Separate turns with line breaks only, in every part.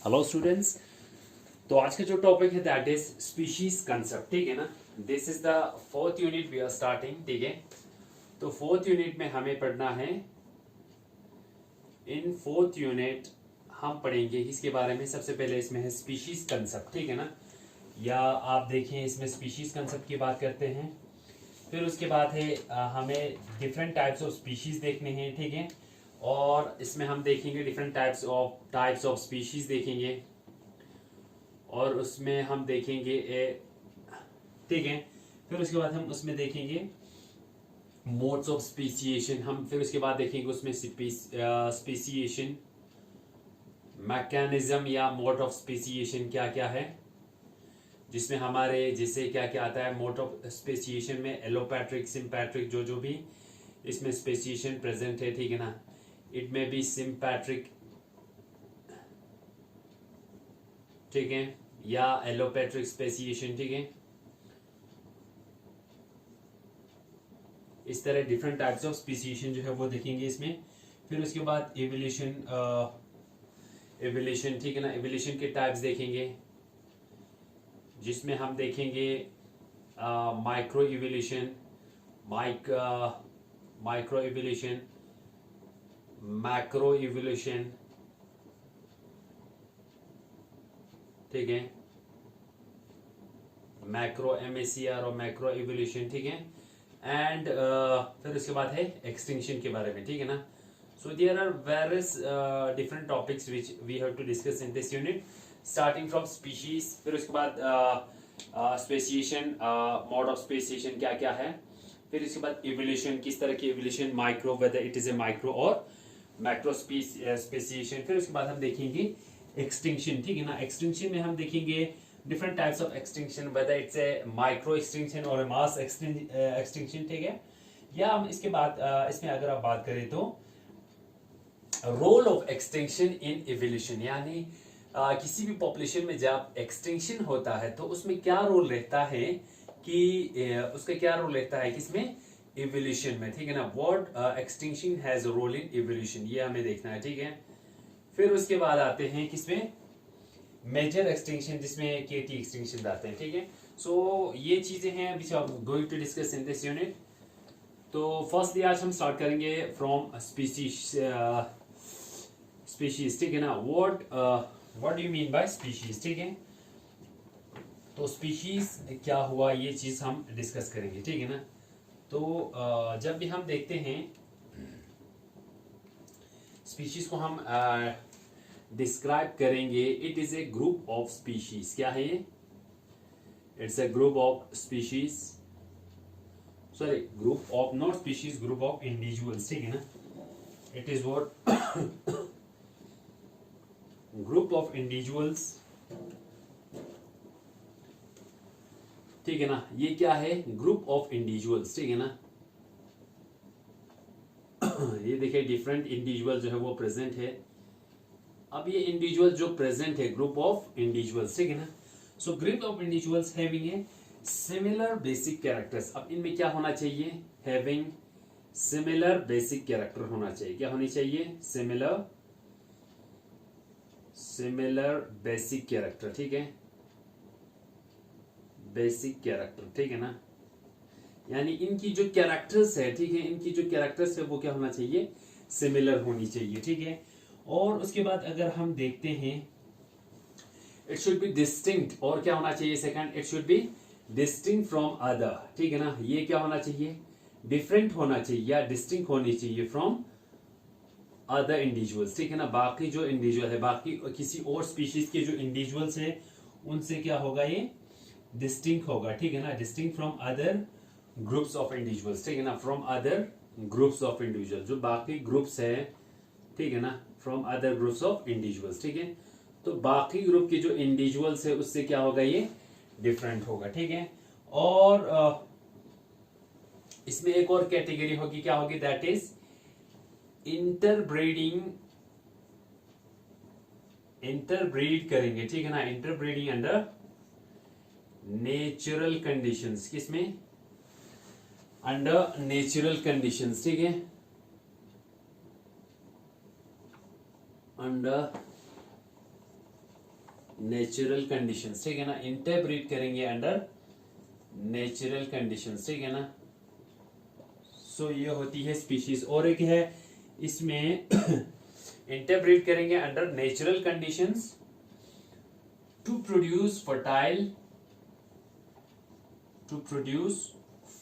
Hello students. तो आज का जो टॉपिक है दैट इज स्पीशीज कंसेप्ट। ठीक है ना। This is the fourth unit we are starting. ठीक है। तो फोर्थ यूनिट में हमें पढ़ना है, इन फोर्थ यूनिट हम पढ़ेंगे इसके बारे में। सबसे पहले इसमें है स्पीशीज कंसेप्ट। ठीक है ना, या आप देखें इसमें स्पीशीज कंसेप्ट की बात करते हैं। फिर उसके बाद है हमें डिफरेंट टाइप्स ऑफ स्पीशीज देखने हैं। ठीक है। और इसमें हम देखेंगे डिफरेंट टाइप्स ऑफ स्पीशीज देखेंगे, और उसमें हम देखेंगे ठीक है। फिर उसके बाद हम उसमें देखेंगे मोड्स ऑफ स्पीसिएशन। हम फिर उसके बाद देखेंगे उसमें स्पीसिएशन मैकेनिज्म या मोड ऑफ स्पीसिएशन क्या क्या है, जिसमें हमारे जैसे क्या क्या आता है। मोड ऑफ स्पेसिएशन में एलोपैट्रिक, सिम्पैट्रिक, जो जो भी इसमें स्पेसिएशन प्रेजेंट है। ठीक है ना। इट में बी सिम्पैट्रिक, ठीक है, या एलोपैट्रिक स्पेसिएशन। ठीक है। इस तरह डिफरेंट टाइप्स ऑफ स्पेसिएशन जो है वो देखेंगे इसमें। फिर उसके बाद एवोल्यूशन, ठीक है ना। एवोल्यूशन के टाइप्स देखेंगे, जिसमें हम देखेंगे micro evolution, micro evolution, macro evolution. ठीक है। मैक्रो MACR और मैक्रो इवोल्यूशन। ठीक है। एंड फिर उसके बाद है एक्सटिंक्शन के बारे में। ठीक है ना। So there are various different topics which we have to discuss in this unit, starting from species. फिर उसके बाद स्पेसिएशन, मोड ऑफ स्पेसिएशन क्या क्या है। फिर इसके बाद इवोल्यूशन, किस तरह की evolution, micro, whether it is A micro और मैक्रो स्पेसिएशन। फिर उसके बाद हम देखेंगे एक्सटिंक्शन। ठीक है ना। एक्सटिंक्शन में हम देखेंगे different types of extinction, whether it's a micro extinction or a mass extinction। ठीक है। या हम इसके बाद इसमें अगर आप बात करें तो role of extinction in evolution, यानी किसी भी पॉपुलेशन में जब एक्सटिंक्शन होता है तो उसमें क्या रोल रहता है, कि उसका क्या रोल रहता है किसमें, इवोल्यूशन में। ठीक है ना। What extinction has role in evolution, ये हमें देखना है। ठीक है। फिर उसके बाद आते हैं किसमें, मेजर एक्सटिंक्शन, जिसमें केटी एक्सटिंक्शन आते हैं। ठीक है। सो ये चीजें हैं which are going to discuss in this unit. तो फर्स्टली आज हम स्टार्ट करेंगे फ्रॉम स्पीशीज। ठीक है ना। What do you mean by species. ठीक है। तो स्पीशीज क्या हुआ, ये चीज हम डिस्कस करेंगे। ठीक है ना। तो जब भी हम देखते हैं स्पीशीज को हम डिस्क्राइब करेंगे, it is a group of species. क्या है ये, it's a group of species, sorry group of not species, group of individuals. ठीक है ना। It is what group of individuals. ठीक है ना। ये क्या है, ग्रुप ऑफ इंडिविजुअल्स। ठीक है ना। ये देखिए डिफरेंट इंडिविजुअल जो है वो प्रेजेंट है। अब ये इंडिविजुअल जो प्रेजेंट है, ग्रुप ऑफ इंडिविजुअल्स। ठीक है ना। So group of individuals having a similar basic characters. अब इनमें क्या होना चाहिए, हैविंग सिमिलर बेसिक कैरेक्टर होना चाहिए। क्या होनी चाहिए, सिमिलर बेसिक कैरेक्टर। ठीक है। Basic character. ठीक है ना। यानी इनकी जो कैरेक्टर्स है, ठीक है, इनकी जो कैरेक्टर्स है वो क्या होना चाहिए, सिमिलर होनी चाहिए। ठीक है। और उसके बाद अगर हम देखते हैं, इट शुड बी डिस्टिंक्ट, और क्या होना चाहिए second, it should be distinct from other. ठीक है ना। ये क्या होना चाहिए, डिफरेंट होना चाहिए या डिस्टिंक्ट होनी चाहिए फ्रॉम अदर इंडिविजुअल्स। ठीक है ना। बाकी जो इंडिविजुअल है, बाकी किसी और स्पीशीज के जो इंडिविजुअल्स है उनसे क्या होगा, ये डिस्टिंक्ट होगा। ठीक है ना। Distinct from other groups of individuals. ठीक है ना। From other groups of individuals, जो बाकी ग्रुप्स है, ठीक है ना, from other groups of individuals. ठीक है। तो बाकी ग्रुप के जो इंडिविजुअल्स है उससे क्या होगा, ये डिफरेंट होगा। ठीक है। और इसमें एक और कैटेगरी होगी, क्या होगी, दैट इज इंटरब्रीड करेंगे। ठीक है ना। इंटरब्रीडिंग अंडर नेचुरल कंडीशंस, किसमें, अंडर नेचुरल कंडीशंस। ठीक है। अंडर नेचुरल कंडीशंस, ठीक है ना, इंटरब्रीड करेंगे अंडर नेचुरल कंडीशंस, ठीक है ना। सो ये होती है स्पीशीज। और एक है इसमें इंटरब्रीड करेंगे under natural conditions to produce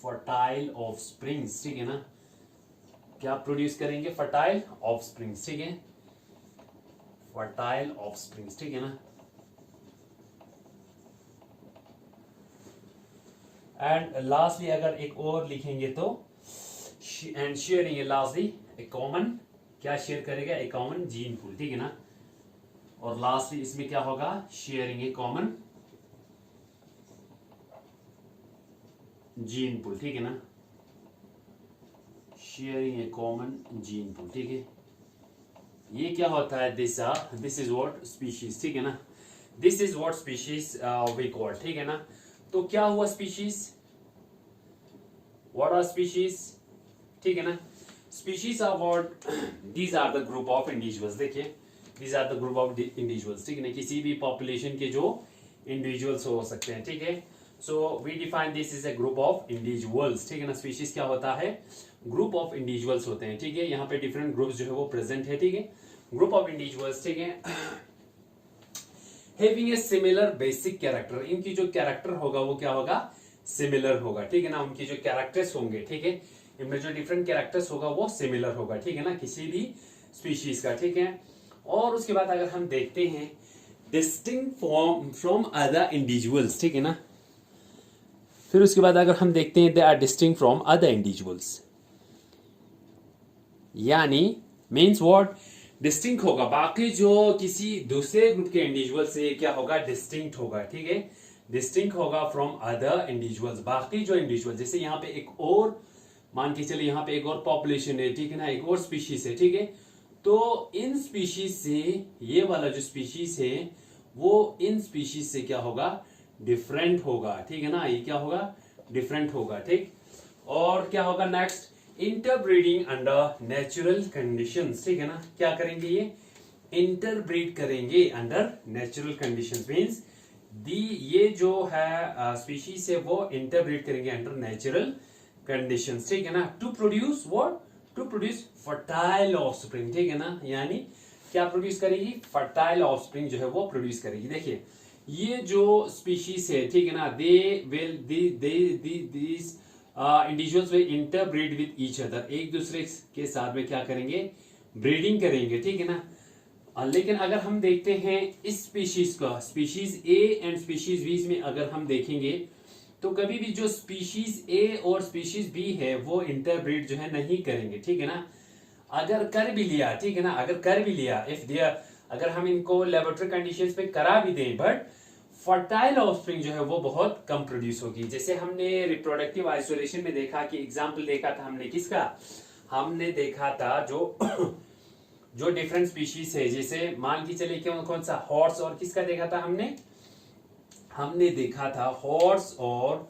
fertile offsprings, ठीक है ना। क्या प्रोड्यूस करेंगे? फर्टाइल ऑफ स्प्रिंग्स, ठीक है, फर्टाइल ऑफ स्प्रिंग्स, ठीक है ना। एंड लास्टली अगर एक और लिखेंगे तो एंड शेयरिंग है लास्टली ए कॉमन, क्या शेयर करेगा? ए कॉमन जीन पूल, ठीक है ना। और लास्टली इसमें क्या होगा? Sharing a common gene pool, ठीक है ना, sharing a common gene pool, ठीक है। ये क्या होता है? दिस इज व्हाट स्पीशीज, ठीक है ना, this is what species we call, ठीक है ना। तो क्या हुआ स्पीशीज? व्हाट आर स्पीशीज, ठीक है ना। Species are what, these are the group of individuals, देखिए these are the group of individuals, ठीक है ना, किसी भी पॉपुलेशन के जो इंडिविजुअल्स हो सकते हैं, ठीक है। So we define this is a group of individuals, ठीक है ना। स्पीशीज क्या होता है? ग्रुप ऑफ इंडिविजुअल्स होते हैं, ठीक है। यहाँ पे डिफरेंट ग्रुप्स जो है वो प्रेजेंट है, ठीक है, ग्रुप ऑफ इंडिविजुअल्स, ठीक है, having a similar basic character. इनकी जो कैरेक्टर होगा वो क्या होगा? सिमिलर होगा, ठीक है ना। उनकी जो कैरेक्टर्स होंगे, ठीक है, इनमें जो डिफरेंट कैरेक्टर्स होगा वो सिमिलर होगा, ठीक है ना, किसी भी स्पीशीज का, ठीक है। और उसके बाद अगर हम देखते हैं डिस्टिंक्ट फ्रॉम अदर इंडिविजुअल्स, ठीक है ना, फिर उसके बाद अगर हम देखते हैं they are distinct from other individuals, यानी मीन्स व्हाट? डिस्टिंक्ट होगा, बाकी जो किसी दूसरे ग्रुप के इंडिविजुअल से क्या होगा? डिस्टिंक्ट होगा, ठीक है, डिस्टिंक्ट होगा फ्रॉम अदर इंडिविजुअल्स। बाकी जो इंडिविजुअल, जैसे यहाँ पे एक और मान के चलिए यहाँ पे एक और पॉपुलेशन है, ठीक है ना, एक और स्पीशीज है, ठीक है, तो इन स्पीशीज से ये वाला जो स्पीशीज है वो इन स्पीशीज से क्या होगा? डिफरेंट होगा, ठीक है ना, ये क्या होगा? डिफरेंट होगा, ठीक। और क्या होगा next? Interbreeding under natural conditions, ठीक है ना, क्या करेंगे? ये इंटरब्रीड करेंगे अंडर नेचुरल कंडीशंस, मींस ये जो है स्पीशीज है वो इंटरब्रीड करेंगे अंडर नेचुरल कंडीशंस, ठीक है ना, to produce what? To produce fertile offspring, ठीक है ना, यानी क्या प्रोड्यूस करेगी? फर्टाइल ऑफस्प्रिंग जो है वो प्रोड्यूस करेगी। देखिए ये जो स्पीशीज है, ठीक है ना, they will these individuals will interbreed with each other, एक दूसरे के साथ में क्या करेंगे? ब्रीडिंग करेंगे, ठीक है ना। लेकिन अगर हम देखते हैं इस स्पीशीज का, species A and species B में अगर हम देखेंगे तो कभी भी जो स्पीशीज ए और स्पीशीज बी है वो इंटरब्रीड जो है नहीं करेंगे, ठीक है ना। अगर कर भी लिया, ठीक है ना, अगर कर भी लिया, इफ देयर, अगर हम इनको लेबोरेटरी कंडीशंस पे करा भी दें, बट फर्टाइल ऑफस्प्रिंग जो है वो बहुत कम प्रोड्यूस होगी। जैसे हमने रिप्रोडक्टिव आइसोलेशन में देखा कि एग्जांपल देखा था हमने किसका? हमने देखा था जो डिफरेंट स्पीशीज है, जैसे मान के चलिए क्यों कौन सा? हॉर्स और किसका देखा था हमने देखा था हॉर्स और,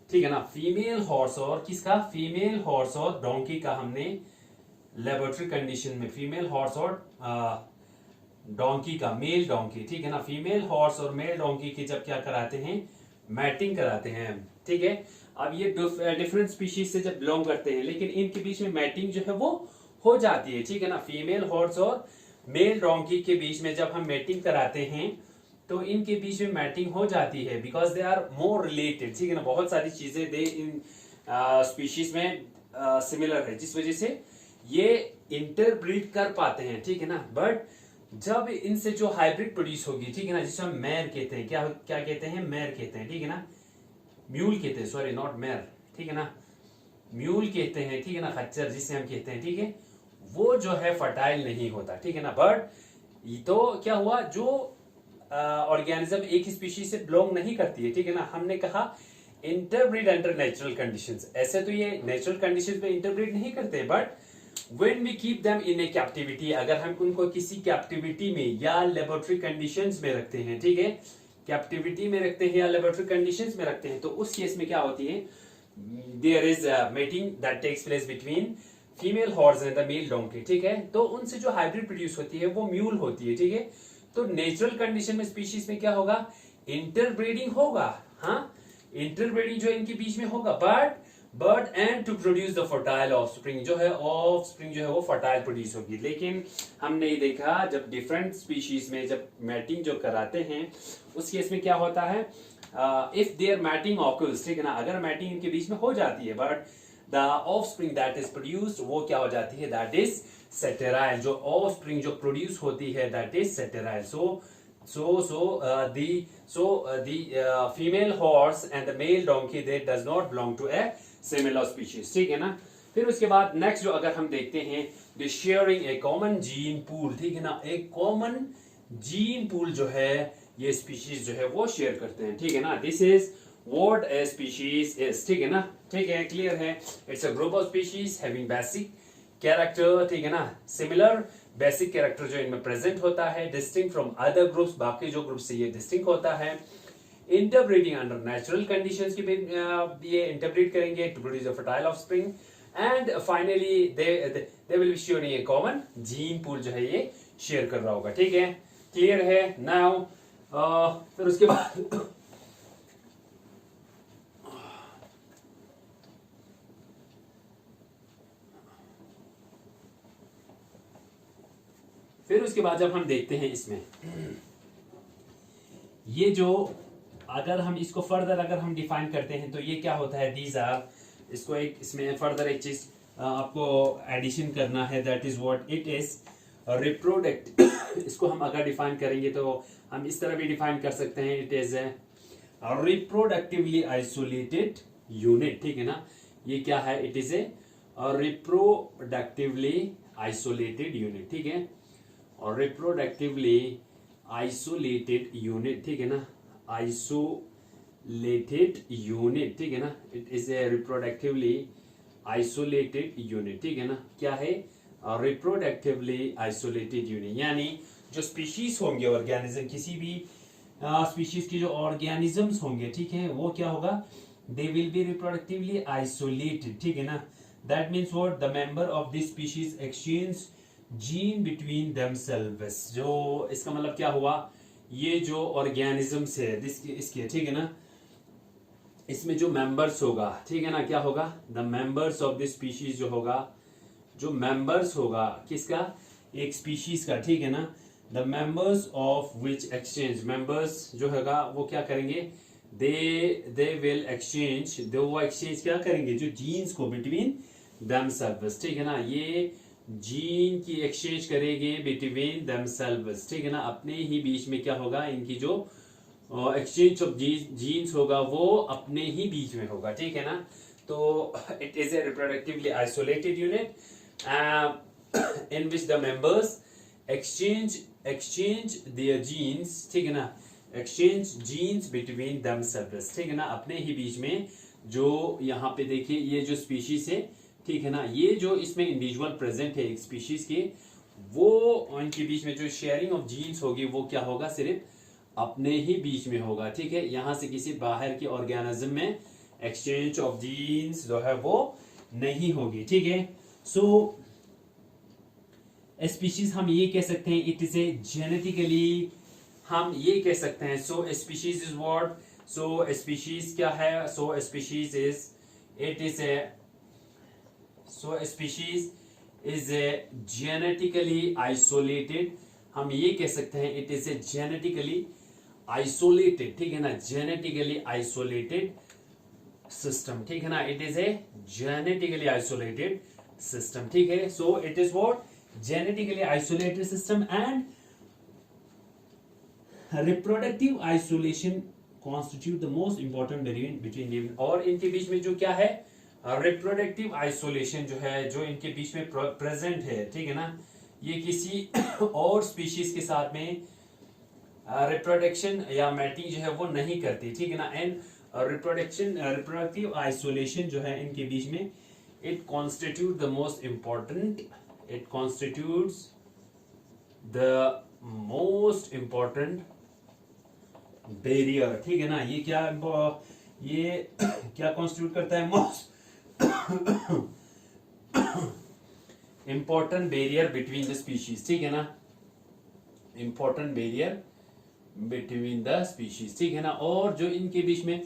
ठीक है ना, फीमेल हॉर्स और किसका? फीमेल हॉर्स और डोंकी का हमने लेबोरेटरी कंडीशन में, फीमेल हॉर्स और डोंकी का, मेल डोंकी, ठीक है ना, फीमेल हॉर्स और मेल डोंकी की जब क्या कराते हैं? मैटिंग कराते हैं, ठीक है। अब ये डिफरेंट स्पीशीज से जब बिलोंग करते हैं, लेकिन इनके बीच में मैटिंग जो है वो हो जाती है, ठीक है ना। फीमेल हॉर्स और मेल डोंकी के बीच में जब हम मैटिंग कराते हैं तो इनके बीच में मैटिंग हो जाती है, because they are more related, ठीक है ना, बहुत सारी चीजें दे इन स्पीशीज में सिमिलर है, जिस वजह से ये इंटरब्रीड कर पाते हैं, ठीक है ना। बट जब इनसे जो हाइब्रिड प्रोड्यूस होगी, ठीक है ना, जिसे हम मैर कहते हैं, क्या क्या कहते हैं? मैर कहते हैं, ठीक है ना, म्यूल कहते हैं, सॉरी नॉट मैर, ठीक है ना, म्यूल कहते हैं, ठीक है ना, खच्चर जिसे हम कहते हैं, ठीक है, वो जो है फर्टाइल नहीं होता, ठीक है ना। बट तो क्या हुआ? जो ऑर्गेनिज्म एक ही स्पीशीज से बिलोंग नहीं करती है, ठीक है ना, हमने कहा इंटरब्रीड अंडर नेचुरल कंडीशंस। ऐसे तो ये नेचुरल कंडीशंस में इंटरब्रीड नहीं करते, but when we keep them in a captivity, अगर हम उनको किसी कैप्टिविटी में या लेबोरेटरी कंडीशंस में रखते हैं, ठीक है, कैप्टिविटी में रखते हैं या लेबोरेटरी कंडीशंस में रखते हैं, तो उस केस में क्या होती है? There is mating that takes place between female horse and the male donkey, ठीक है। तो उनसे जो हाइब्रिड प्रोड्यूस होती है वो म्यूल होती है, ठीक है। तो नेचुरल कंडीशन में स्पीशीज में क्या होगा, इंटरब्रीडिंग होगा, हाँ इंटरब्रीडिंग जो इनके बीच में होगा, but and to produce the fertile offspring जो है, ऑफस्प्रिंग जो है वो फर्टाइल प्रोड्यूस होगी। लेकिन हमने ये देखा जब डिफरेंट स्पीशीज में जब मैटिंग जो कराते हैं उस केस में क्या होता है, इफ देयर मैटिंग ऑकर्स, ठीक है ना, अगर मैटिंग इनके बीच में हो जाती है but the offspring that is produced वो क्या हो जाती है, दैट इज सेटेराइल। जो ऑफस्प्रिंग जो प्रोड्यूस होती है that is सेटेराइल। The female horse and the male donkey they does not belong to a similar species, ठीक है ना। फिर उसके बाद नेक्स्ट जो अगर हम देखते हैं, the sharing a common gene pool, ठीक है ना, एक कॉमन जीन पूल जो है ये स्पीशीज जो है वो शेयर करते हैं, ठीक है ना। This is what A species is, ठीक है ना, ठीक है, क्लियर है। It's a group of species having basic character, ठीक है ना, सिमिलर बेसिक कैरेक्टर जो इनमें प्रेजेंट होता है, डिस्टिंक्ट फ्रॉम अदर ग्रुप्स, बाकी जो ग्रुप से ये डिस्टिंक्ट होता है। इंटरब्रीडिंग अंडर नेचुरल कंडीशंस की ये इंटरब्रीड करेंगे to produce a fertile offspring and finally they will be sharing a common gene pool जो है ये शेयर कर रहा होगा, ठीक है, क्लियर है। नाउ फिर उसके बाद जब हम देखते हैं इसमें ये जो अगर हम इसको फर्दर अगर हम डिफाइन करते हैं तो ये क्या होता है, दीज आर, इसको एक इसमें फर्दर एक चीज आपको एडिशन करना है, that is what it is reproduct. इसको हम अगर डिफाइन करेंगे तो हम इस तरह भी डिफाइन कर सकते हैं, it is A reproductively isolated unit, ठीक है ना। ये क्या है, it is A reproductively isolated unit, ठीक है, और रिप्रोडक्टिवली आइसोलेटेड यूनिट, ठीक है ना, आइसोलेटेड यूनिट, ठीक है ना, it is A reproductively isolated unit, ठीक है ना। क्या है, रिप्रोडक्टिवली आइसोलेटेड यूनिट, यानी जो स्पीशीज होंगे ऑर्गेनिज्म, किसी भी स्पीशीज की जो ऑर्गेनिजम्स होंगे, ठीक है, वो क्या होगा, दे विल बी रिप्रोडक्टिवली आइसोलेटेड, ठीक है ना। That means what, the member of this species exchange gene between themselves. जो इसका मतलब क्या हुआ, ये जो ऑर्गेनिजम्स है इसके, ठीक है ना, इसमें जो मेंबर्स होगा, ठीक है ना, क्या होगा, the members of this species जो होगा, जो मेंबर्स होगा किसका, एक स्पीशीज का, ठीक है ना, the members of which exchange, members जो होगा वो क्या करेंगे, दे विल एक्सचेंज, वो एक्सचेंज क्या करेंगे, जो जीन्स को बिटवीन देमसेल्व्स, ठीक है ना, ये जीन की एक्सचेंज करेंगे बिटवीन देमसेल्व्स, ठीक है ना, अपने ही बीच में क्या होगा, इनकी जो एक्सचेंज ऑफ जीन्स होगा वो अपने ही बीच में होगा, ठीक है ना। तो it is A reproductively isolated unit in which the members exchange their genes, ठीक है ना, exchange genes between themselves, ठीक है ना, अपने ही बीच में। जो यहाँ पे देखिए ये जो स्पीशीज है, ठीक है ना, ये जो इसमें इंडिविजुअल प्रेजेंट है एक स्पीशीज के, वो उनके बीच में जो शेयरिंग ऑफ जीन्स होगी वो क्या होगा, सिर्फ अपने ही बीच में होगा, ठीक है, यहाँ से किसी बाहर के ऑर्गेनिज्म में एक्सचेंज ऑफ जीन्स जो है वो नहीं होगी, ठीक है। सो स्पीशीज हम ये कह सकते हैं, इट इज ए जेनेटिकली, हम ये कह सकते हैं, so species is what, so species क्या है, so species is, it is a, so species is a genetically isolated, हम ये कह सकते हैं it is a genetically isolated, ठीक है ना, जेनेटिकली आइसोलेटेड सिस्टम, ठीक है ना, it is a genetically isolated system, ठीक है। So it is what, genetically isolated system and reproductive isolation constitute the most important variant between them, और इनके बीच में जो क्या है, reproductive isolation जो है, जो इनके बीच में प्रेजेंट है, ठीक है ना, ये किसी और स्पीशीज के साथ में रिप्रोडक्शन या मैटिंग जो है वो नहीं करती, ठीक है ना, एंड रिप्रोडक्टिव आइसोलेशन जो है इनके बीच में, it constitute the most important, it constitutes the most important barrier, ठीक है ना, ये क्या, ये क्या कॉन्स्टिट्यूट करता है, most important barrier between the species, ठीक है ना। Important barrier between the species, ठीक है ना। और जो इनके बीच में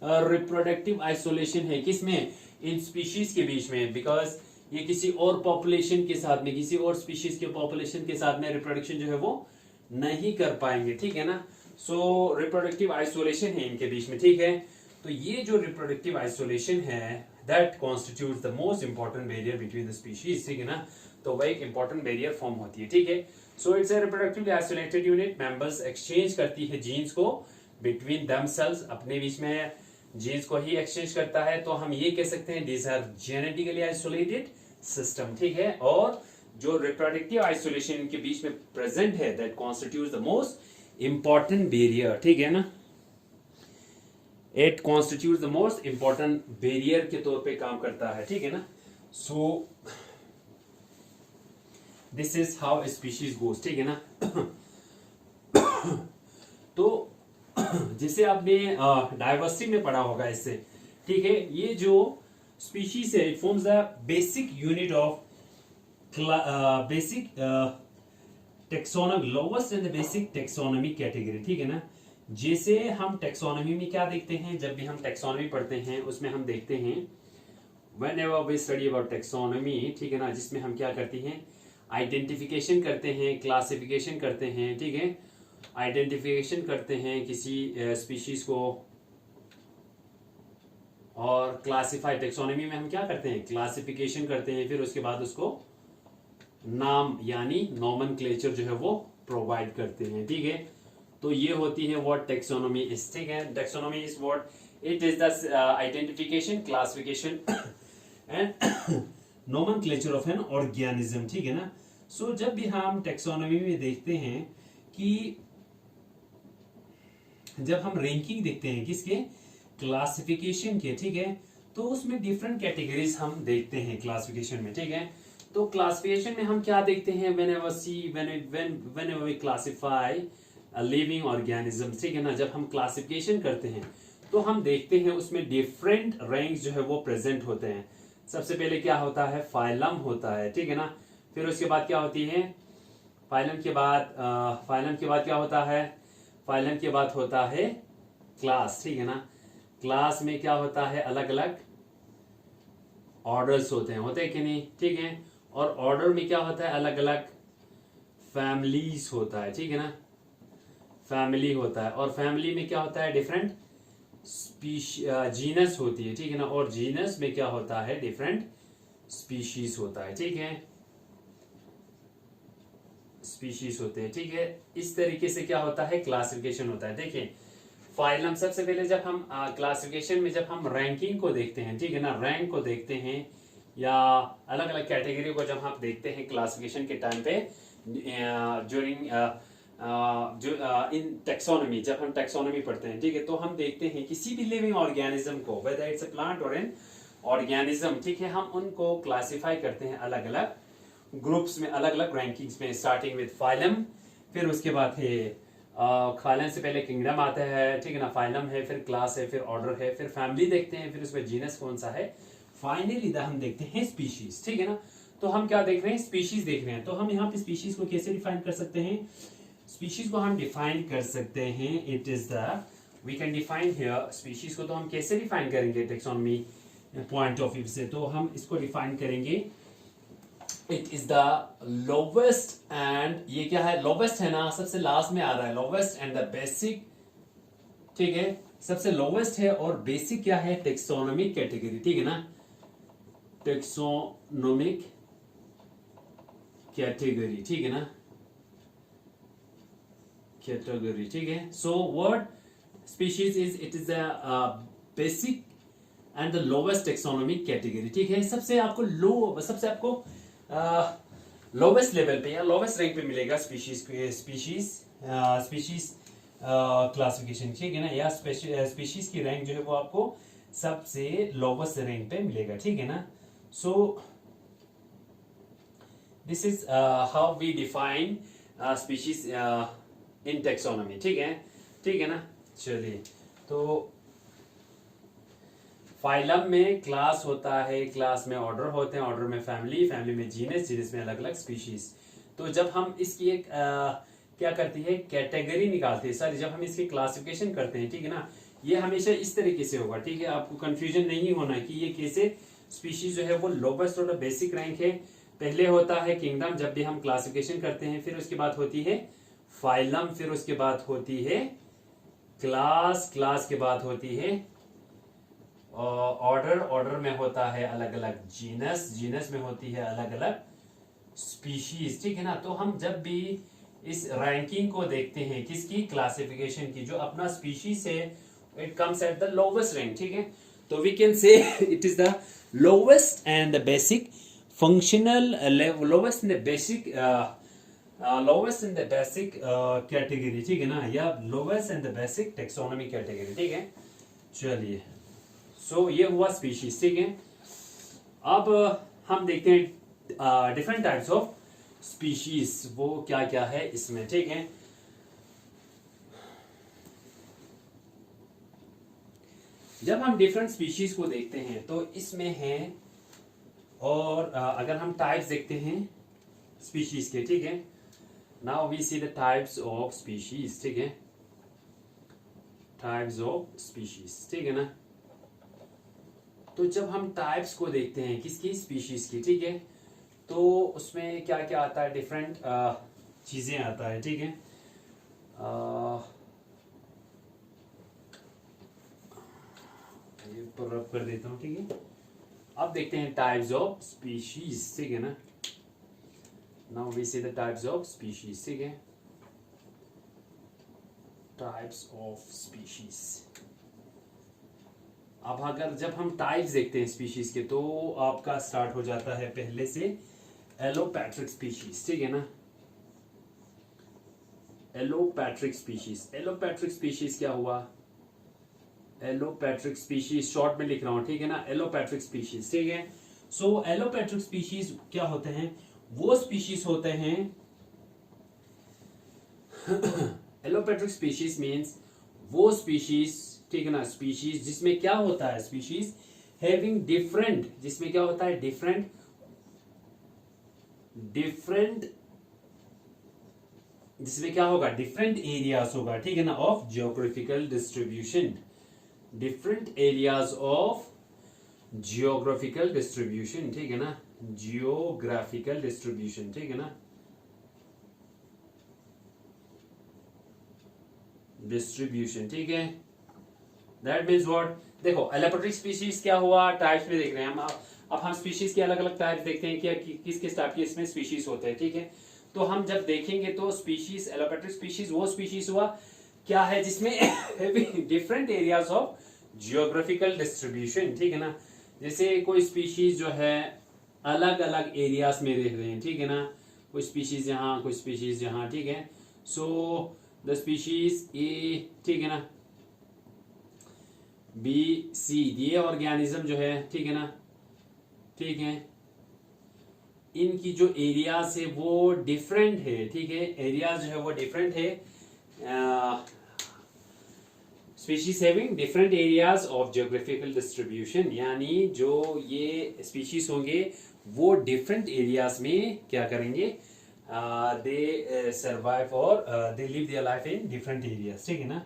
रिप्रोडक्टिव आइसोलेशन है, किसमें, इन स्पीशीज के बीच में, बिकॉज ये किसी और पॉपुलेशन के साथ में, किसी और स्पीशीज के पॉपुलेशन के साथ में रिप्रोडक्शन जो है वो नहीं कर पाएंगे, ठीक है ना। सो रिप्रोडक्टिव आइसोलेशन है इनके बीच में, ठीक है। तो ये जो रिप्रोडक्टिव आइसोलेशन है that constitutes the most important barrier between the species, ठीक है ना। तो वह एक इंपॉर्टेंट बैरियर फॉर्म होती है, ठीक है। So it's a reproductively isolated unit, members exchange करती है जीन्स को बिटवीन देमसेल्व्स, अपने बीच में जीन्स को ही एक्सचेंज करता है। तो हम ये कह सकते हैं this are genetically isolated system, ठीक है। और जो रिप्रोडक्टिव आइसोलेशन के बीच में प्रेजेंट है that constitutes the most important barrier, ठीक है ना। It constitutes the most important barrier के तौर पे काम करता है, ठीक है ना। So this is how species goes, ठीक है ना। तो जिसे आपने डाइवर्सिटी में पढ़ा होगा इससे, ठीक है। ये जो स्पीशीज है it forms the basic unit of basic taxonomy, lowest and the basic taxonomy category, ठीक है ना। जैसे हम टेक्सोनॉमी में क्या देखते हैं, जब भी हम टेक्सोनॉमी पढ़ते हैं उसमें हम देखते हैं whenever we study about taxonomy, ठीक है ना, जिसमें हम क्या करते हैं, आइडेंटिफिकेशन करते हैं, क्लासिफिकेशन करते हैं, ठीक है। आइडेंटिफिकेशन करते हैं किसी स्पीशीज को और क्लासिफाई, टेक्सोनॉमी में हम क्या करते हैं, क्लासिफिकेशन करते हैं, फिर उसके बाद उसको नाम यानी नोमेनक्लेचर जो है वो प्रोवाइड करते हैं, ठीक है। तो ये होती है व्हाट टेक्सोनॉमी इज, ठीक है। Taxonomy is what it is the identification, classification and nomenclature of an organism, ठीक है ना। सो जब भी हम टेक्सोनॉमी में देखते हैं कि जब हम रैंकिंग देखते हैं किसके, क्लासिफिकेशन के, ठीक है, तो उसमें डिफरेंट कैटेगरीज हम देखते हैं क्लासिफिकेशन में, ठीक है। तो क्लासिफिकेशन में हम क्या देखते हैं, whenever we classify a living organism, ठीक है ना। जब हम क्लासिफिकेशन करते हैं तो हम देखते हैं उसमें डिफरेंट रैंक्स जो है वो प्रेजेंट होते हैं। सबसे पहले क्या होता है, फाइलम होता है, ठीक है ना। फिर उसके बाद क्या होती है, फाइलम के बाद क्या होता है, फाइलम के बाद होता है क्लास, ठीक है ना। क्लास में क्या होता है, अलग अलग ऑर्डर्स होते हैं कि नहीं, ठीक है। और ऑर्डर में क्या होता है, अलग अलग फैमिलीज होता है, ठीक है ना, फैमिली होता है। और फैमिली में क्या होता है, डिफरेंट जीनस होती है, ठीक है ना। और जीनस में क्या होता है, डिफरेंट स्पीशीज होता है, ठीक है, स्पीशीज होते हैं, ठीक है। इस तरीके से क्या होता है, क्लासिफिकेशन होता है। देखिए फाइलम, सबसे पहले जब हम क्लासिफिकेशन में जब हम रैंकिंग को देखते हैं, ठीक है ना, रैंक को देखते हैं या अलग अलग कैटेगरी को जब हम देखते हैं क्लासिफिकेशन के टाइम पे ड्यूरिंग इन टेक्सोनॉमी, जब हम टेक्सोनॉमी पढ़ते हैं, ठीक है, तो हम देखते हैं किसी भी लिविंग ऑर्गेनिज्म को, वेदर इट्स अ प्लांट और एन ऑर्गेनिज्म, ठीक है, हम उनको क्लासिफाई करते हैं अलग अलग ग्रुप्स में, अलग अलग रैंकिंग्स में, स्टार्टिंग विद फाइलम, फिर उसके बाद है फाइलम से पहले किंगडम आता है, ठीक है ना, फाइलम है, फिर क्लास है, फिर ऑर्डर है, फिर फैमिली देखते हैं, फिर उसमें जीनस कौन सा है, फाइनली हम देखते हैं स्पीशीज, ठीक है ना। तो हम क्या देख रहे हैं, स्पीशीज देख रहे हैं। तो हम यहाँ पे स्पीशीज को कैसे डिफाइन कर सकते हैं, स्पीशीज को हम डिफाइन कर सकते हैं, it is the we can define here species को। तो हम कैसे डिफाइन करेंगे टेक्सोनॉमी पॉइंट ऑफ व्यू से, तो हम इसको डिफाइन करेंगे, it is the lowest and, ये क्या है, लोवेस्ट है ना, सबसे लास्ट में आ रहा है, लोवेस्ट एंड द बेसिक, ठीक है, सबसे लोवेस्ट है और बेसिक क्या है, टेक्सोनॉमिक कैटेगरी, ठीक है ना, टेक्सोनोमिक कैटेगरी, ठीक है ना, कैटेगरी, ठीक है। So word species is, it is the basic and the lowest taxonomic category, ठीक है। सबसे आपको लोवेस्ट लेवल पे या लोवेस्ट रैंक पे मिलेगा स्पीशीज क्लासिफिकेशन, ठीक है ना, या स्पीशीज की रैंक जो है वो आपको सबसे लोवेस्ट रैंक पे मिलेगा, ठीक है ना। So this is how we define species in taxonomy, ठीक है ना। चलिए, तो फाइलम में क्लास होता है, क्लास में ऑर्डर होते हैं, ऑर्डर में फैमिली, फैमिली में जीनस, जीनस में अलग अलग स्पीशीज। तो जब हम इसकी एक क्या करती है, कैटेगरी निकालती है। सर जब हम इसकी क्लासिफिकेशन करते हैं, ठीक है ना, ये हमेशा इस तरीके से होगा, ठीक है, आपको कंफ्यूजन नहीं होना कि ये कैसे स्पीशीज जो है वो लोवेस्ट और बेसिक रैंक है। पहले होता है किंगडम जब भी हम क्लासिफिकेशन करते हैं, फिर उसके बाद होती है फाइलम, फिर उसके बाद होती है क्लास, क्लास के बाद होती है ऑर्डर, ऑर्डर में होता है अलग अलग जीनस, जीनस में होती है अलग अलग स्पीशीज, ठीक है ना। तो हम जब भी इस रैंकिंग को देखते हैं किसकी, क्लासिफिकेशन की, जो अपना स्पीशीज है it comes at the lowest rank, ठीक है। तो we can say it is the lowest and the basic functional, lowest in the basic, lowest in the basic category, ठीक है ना, या lowest in the basic taxonomy category, ठीक है। चलिए, सो ये हुआ स्पीशीज, ठीक है। अब हम देखते हैं डिफरेंट टाइप्स ऑफ स्पीशीज, वो क्या क्या है इसमें, ठीक है। जब हम डिफरेंट स्पीशीज को देखते हैं तो इसमें है, और अगर हम टाइप्स देखते हैं स्पीशीज के, ठीक है, now we see the types of species, ठीक है, टाइप्स ऑफ स्पीशीज, ठीक है ना। तो जब हम टाइप्स को देखते हैं किसकी, स्पीशीज की, ठीक है, तो उसमें क्या क्या आता है, डिफरेंट चीजें आता है, ठीक है। ये ऊपर रब कर देता हूँ, ठीक है। अब देखते हैं टाइप्स ऑफ स्पीशीज, ठीक है ना। Now we see the types of species, ठीक है, टाइप्स ऑफ स्पीशीज। अब अगर जब हम टाइप्स देखते हैं स्पीशीज के, तो आपका स्टार्ट हो जाता है पहले से एलोपैट्रिक स्पीशीज, ठीक है ना। एलोपैट्रिक स्पीशीज, एलोपैट्रिक स्पीशीज क्या हुआ, एलोपैट्रिक स्पीशीज शॉर्ट में लिख रहा हूं, ठीक है ना, एलोपैट्रिक स्पीशीज, ठीक है। सो एलोपैट्रिक स्पीशीज क्या होते हैं, वो स्पीशीज होते हैं एलोपैट्रिक स्पीशीज मींस वो स्पीशीज, ठीक है ना, स्पीशीज जिसमें क्या होता है, स्पीशीज हैविंग डिफरेंट, जिसमें क्या होता है, डिफरेंट डिफरेंट जिसमें क्या होगा, डिफरेंट एरियाज होगा, ठीक है ना, of geographical distribution, different areas of geographical distribution, ठीक है ना, जियोग्राफिकल डिस्ट्रीब्यूशन, ठीक है ना, डिस्ट्रीब्यूशन, ठीक है। दैट मीन्स व्हाट, देखो एलोपैट्रिक स्पीशीज क्या हुआ, टाइप्स में देख रहे हैं हम। अब हम स्पीशीज के अलग अलग टाइप्स देखते हैं कि किस किस टाइप के इसमें स्पीशीज होते हैं, ठीक है। तो हम जब देखेंगे तो स्पीशीज, एलोपैट्रिक स्पीशीज वो स्पीशीज हुआ क्या है जिसमें different areas of geographical distribution, ठीक है ना। जैसे कोई स्पीशीज जो है अलग अलग एरियाज में रह रहे हैं, ठीक है ना, कोई स्पीशीज यहाँ, कोई स्पीशीज यहाँ, ठीक है। सो द स्पीशीज ए, ठीक है ना, बी सी, ये ऑर्गेनिज्म जो है, ठीक है ना, ठीक है, इनकी जो एरियाज है वो डिफरेंट है, ठीक है, एरियाज जो है वो डिफरेंट है, species having different areas of geographical distribution, यानी जो ये स्पीशीज होंगे वो डिफरेंट एरियाज में क्या करेंगे, दे सर्वाइव और they live their life in different areas, ठीक है ना।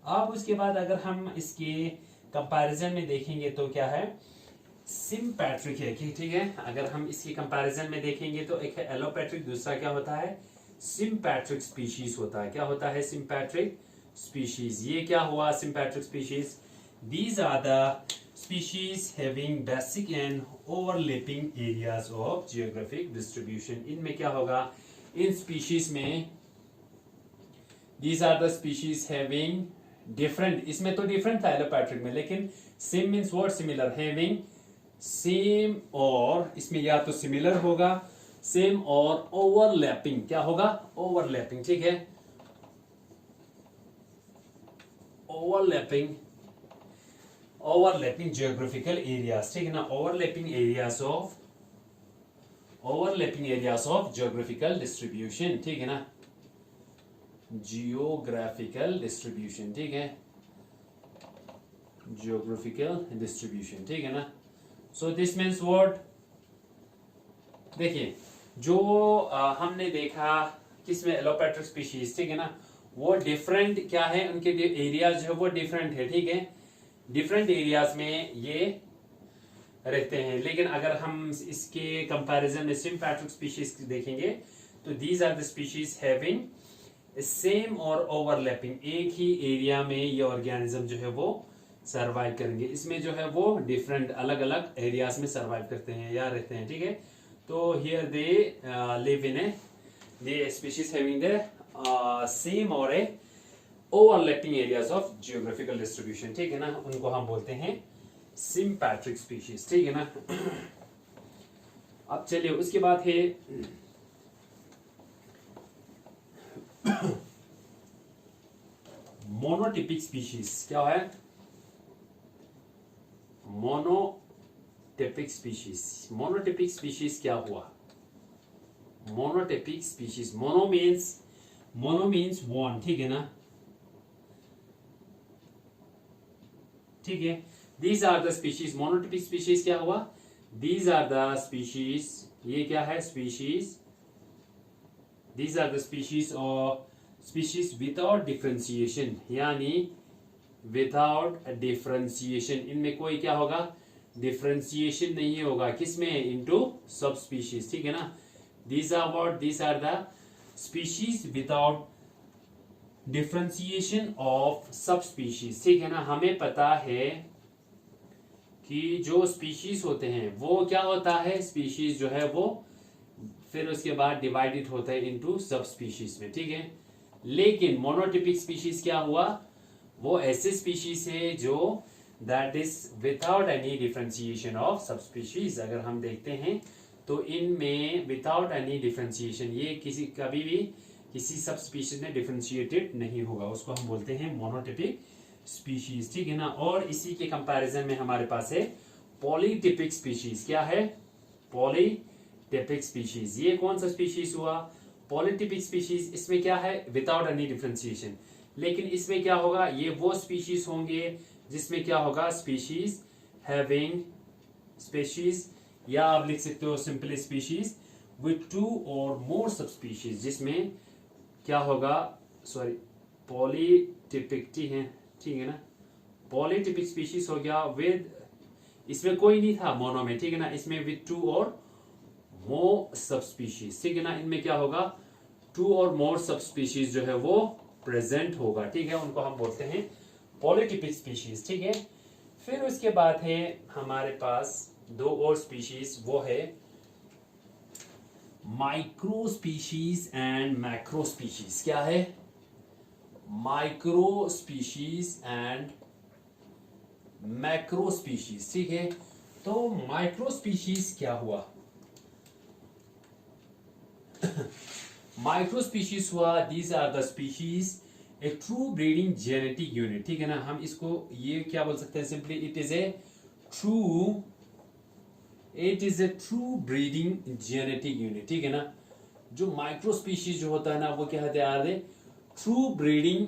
अब उसके बाद अगर हम इसके कंपैरिजन में देखेंगे तो क्या है, सिम्पैट्रिक है, ठीक है। अगर हम इसकी कंपैरिजन में देखेंगे तो एक है एलोपैट्रिक, दूसरा क्या होता है, सिम्पैट्रिक स्पीशीज होता है। क्या होता है, सिम्पैट्रिक स्पीशीज। ये क्या हुआ, sympatric species, these are the species having basic and overlapping areas of geographic distribution. इनमें क्या होगा, इन स्पीशीज में these are the species having different, इसमें तो डिफरेंट था एलोपैट्रिक में, लेकिन same means what, similar, having same, और इसमें या तो सिमिलर होगा, सेम और ओवरलैपिंग, क्या होगा, ओवरलैपिंग, ठीक है, ओवरलैपिंग, ओवरलैपिंग जियोग्राफिकल एरियाज, ठीक है ना, overlapping areas of geographical distribution, ठीक है ना, जियोग्राफिकल डिस्ट्रीब्यूशन, ठीक है, जियोग्राफिकल डिस्ट्रीब्यूशन, ठीक है ना। सो दिस मीन्स व्हाट, देखिए जो हमने देखा किसमें, एलोपैट्रिक स्पीशीज, ठीक है ना, वो डिफरेंट क्या है, उनके एरिया जो है वो डिफरेंट है, ठीक है, डिफरेंट एरियाज में ये रहते हैं। लेकिन अगर हम इसके कंपैरिजन में सिम्पैट्रिक स्पीशीज देखेंगे तो these are the species having same और ओवरलैपिंग, एक ही एरिया में ये ऑर्गेनिज्म जो है वो सरवाइव करेंगे। इसमें जो है वो डिफरेंट अलग अलग एरियाज में सरवाइव करते हैं या रहते हैं, ठीक है। तो here they live in A the species having the same or a overlapping areas of geographical distribution, ठीक है ना, उनको हम बोलते हैं sympatric species, ठीक है ना। अब चलिए उसके बाद है मोनोटिपिक स्पीशीज। क्या है मोनोटिपिक स्पीशीज? मोनोटिपिक स्पीशीज क्या हुआ? Monotypic species, mono means one, ठीक है ना, ठीक है। These are the species, monotypic species क्या हुआ? दीज आर द स्पीशीज, ये क्या है, species, these are the species और स्पीशीज विदाउट डिफरेंशिएशन, यानी विदाउट डिफरेंशिएशन, इनमें कोई क्या होगा, डिफरेंशिएशन नहीं होगा, किसमें, इनटू सब स्पीशीज, ठीक है ना। These are what? These are the species without differentiation of subspecies, ठीक है ना। हमें पता है कि जो स्पीशीज होते हैं वो क्या होता है, स्पीशीज जो है वो फिर उसके बाद डिवाइडेड होता है इनटू सब स्पीशीज में, ठीक है। लेकिन मोनोटिपिक स्पीशीज क्या हुआ, वो ऐसे स्पीशीज है जो that is without any differentiation of सब स्पीशीज। अगर हम देखते हैं तो इनमें विदाउट एनी डिफरेंशिएशन, ये किसी कभी भी किसी सब स्पीशीज में डिफरेंशिएटेड नहीं होगा, उसको हम बोलते हैं मोनोटिपिक स्पीशीज, ठीक है ना। और इसी के कंपैरिजन में हमारे पास है पॉलीटिपिक स्पीशीज। क्या है? Polytypic species. ये कौन सा स्पीशीज हुआ? Polytypic species. इसमें क्या है, विदाउट एनी डिफरेंशिएशन। लेकिन इसमें क्या होगा, ये वो स्पीशीज होंगे जिसमें क्या होगा, स्पीशीज हैविंग, स्पीशीज या आप लिख सकते हो सिंपली स्पीशीज विथ 2 और मोर सब स्पीशीज, जिसमें क्या होगा, सॉरी पॉलीटिपिक, ठीक है ना, पॉलीटिपिक स्पीशीज हो गया विद, इसमें कोई नहीं था मोनो में, ठीक है ना, इसमें विथ 2 और मोर सब स्पीशीज, ठीक है ना। इनमें क्या होगा, 2 और मोर सब स्पीशीज जो है वो प्रेजेंट होगा, ठीक है, उनको हम बोलते हैं पॉलीटिपिक स्पीशीज, ठीक है। फिर उसके बाद है हमारे पास 2 और स्पीशीज, वो है micro species and macro species. क्या है? Micro species and macro species, ठीक है। तो माइक्रो स्पीशीज क्या हुआ? माइक्रो स्पीशीज हुआ, these are the species a true breeding genetic unit, ठीक है ना। हम इसको ये क्या बोल सकते हैं, simply it is a true breeding genetic unit, ठीक है ना। जो माइक्रो स्पीशीज जो होता है ना, वो क्या होता है यार, ट्रू ब्रीडिंग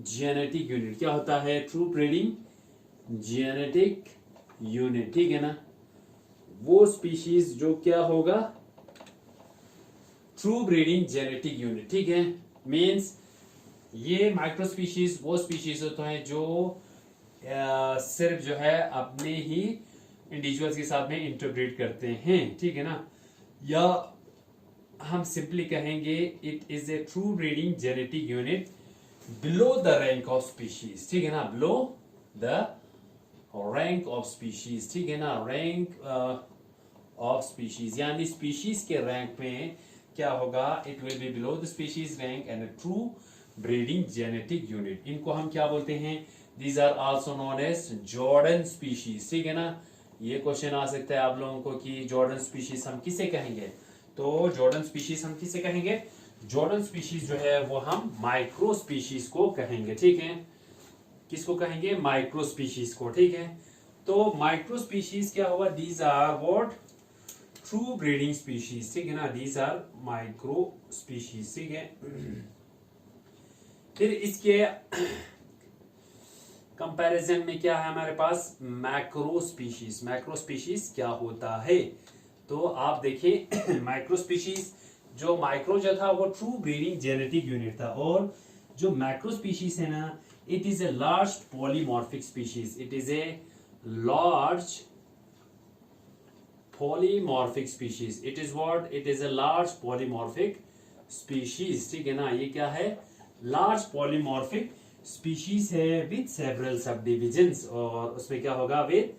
जेनेटिक यूनिट। क्या होता है? ट्रू ब्रीडिंग जेनेटिक यूनिट, ठीक है ना। वो स्पीशीज जो क्या होगा, ट्रू ब्रीडिंग जेनेटिक यूनिट, ठीक है। मीन्स ये माइक्रो स्पीशीज वो स्पीशीज होते हैं जो सिर्फ जो है अपने ही इंडिविजुअल्स के साथ में इंटरब्रीड करते हैं, ठीक है ना। या हम सिंपली कहेंगे it is a true breeding genetic unit below the rank of species, ठीक है ना, below the rank of species, ठीक है ना, रैंक ऑफ स्पीशीज, यानी स्पीशीज के रैंक में क्या होगा, it will be below the species rank and a true breeding genetic unit. इनको हम क्या बोलते हैं? These are also known as Jordan species, ठीक है ना। ये क्वेश्चन आ सकता है आप लोगों को कि जॉर्डन स्पीशीज हम किसे कहेंगे? तो जॉर्डन स्पीशीज हम किसे कहेंगे? जॉर्डन स्पीशीज जो है वो हम माइक्रो स्पीशीज को कहेंगे, ठीक है। किसको कहेंगे? माइक्रो स्पीशीज को, ठीक है। तो माइक्रो स्पीशीज क्या हुआ? These are what? True breeding species, ठीक है ना। दीज आर माइक्रो स्पीशीज, ठीक है। फिर इसके कंपैरिजन में क्या है हमारे पास? Macro species. मैक्रो स्पीशीज क्या होता है? तो आप देखिए माइक्रो स्पीशीज जो माइक्रो जो था वो ट्रू ब्रीडिंग जेनेटिक यूनिट था, और जो मैक्रो स्पीशीज है ना, it is a large polymorphic species, it is a large polymorphic species. It is what? It is a large polymorphic species. ठीक है ना, ये क्या है? Large polymorphic species है with several subdivisions, और उसमें क्या होगा? with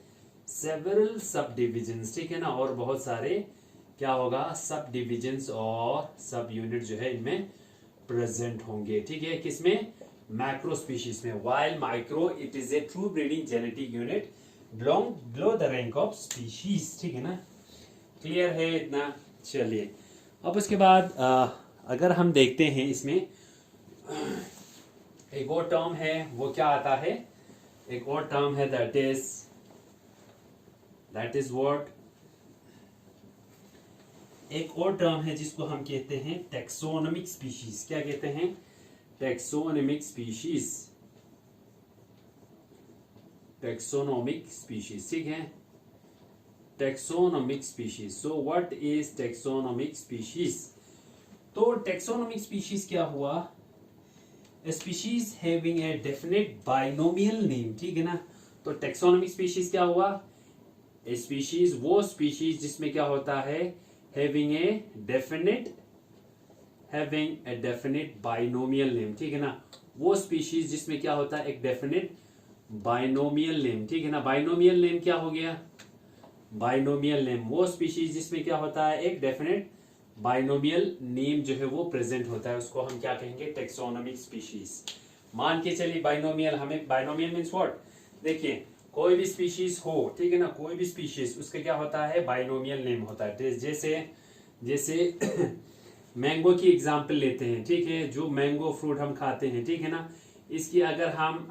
several subdivisions. ठीक है ना, और बहुत सारे क्या होगा? subdivisions और सब यूनिट जो है इनमें प्रेजेंट होंगे. ठीक है, किसमें? मैक्रो स्पीशीज में. while micro it is a true breeding genetic unit belong below the rank of species. ठीक है ना, क्लियर है इतना? चलिए, अब उसके बाद अगर हम देखते हैं इसमें एक और टर्म है, वो क्या आता है? एक और टर्म है दैट इज व्हाट? एक और टर्म है जिसको हम कहते हैं टेक्सोनोमिक स्पीशीज. क्या कहते हैं? Taxonomic species. Taxonomic species. ठीक है, taxonomic species. So what is taxonomic species? तो टेक्सोनोमिक स्पीशीज क्या हुआ? Species having a definite binomial name. ठीक है ना, तो टेक्सोनोमिक स्पीशीज क्या हुआ? स्पीशीज, वो स्पीशीज जिसमें क्या होता है? Having a definite binomial name. ठीक है ना, वो स्पीशीज जिसमें क्या होता है? एक डेफिनेट बाइनोमियल नेम. ठीक है ना, बाइनोमियल नेम क्या हो गया? बाइनोमियल नेम वो स्पीशीज जिसमें क्या होता है? एक डेफिनेट बाइनोमियल नेम जो है वो प्रेजेंट होता है, उसको हम क्या कहेंगे? Taxonomic species. मान के चलिए बाइनोमियल, हमें बाइनोमियल मीन्स व्हाट? देखिए, कोई भी स्पीशीज हो, ठीक है ना, कोई भी स्पीशीज, उसका क्या होता है? बाइनोमियल नेम होता है. जैसे मैंगो की एग्जांपल लेते हैं. ठीक है, जो मैंगो फ्रूट हम खाते हैं, ठीक है ना, इसकी अगर हम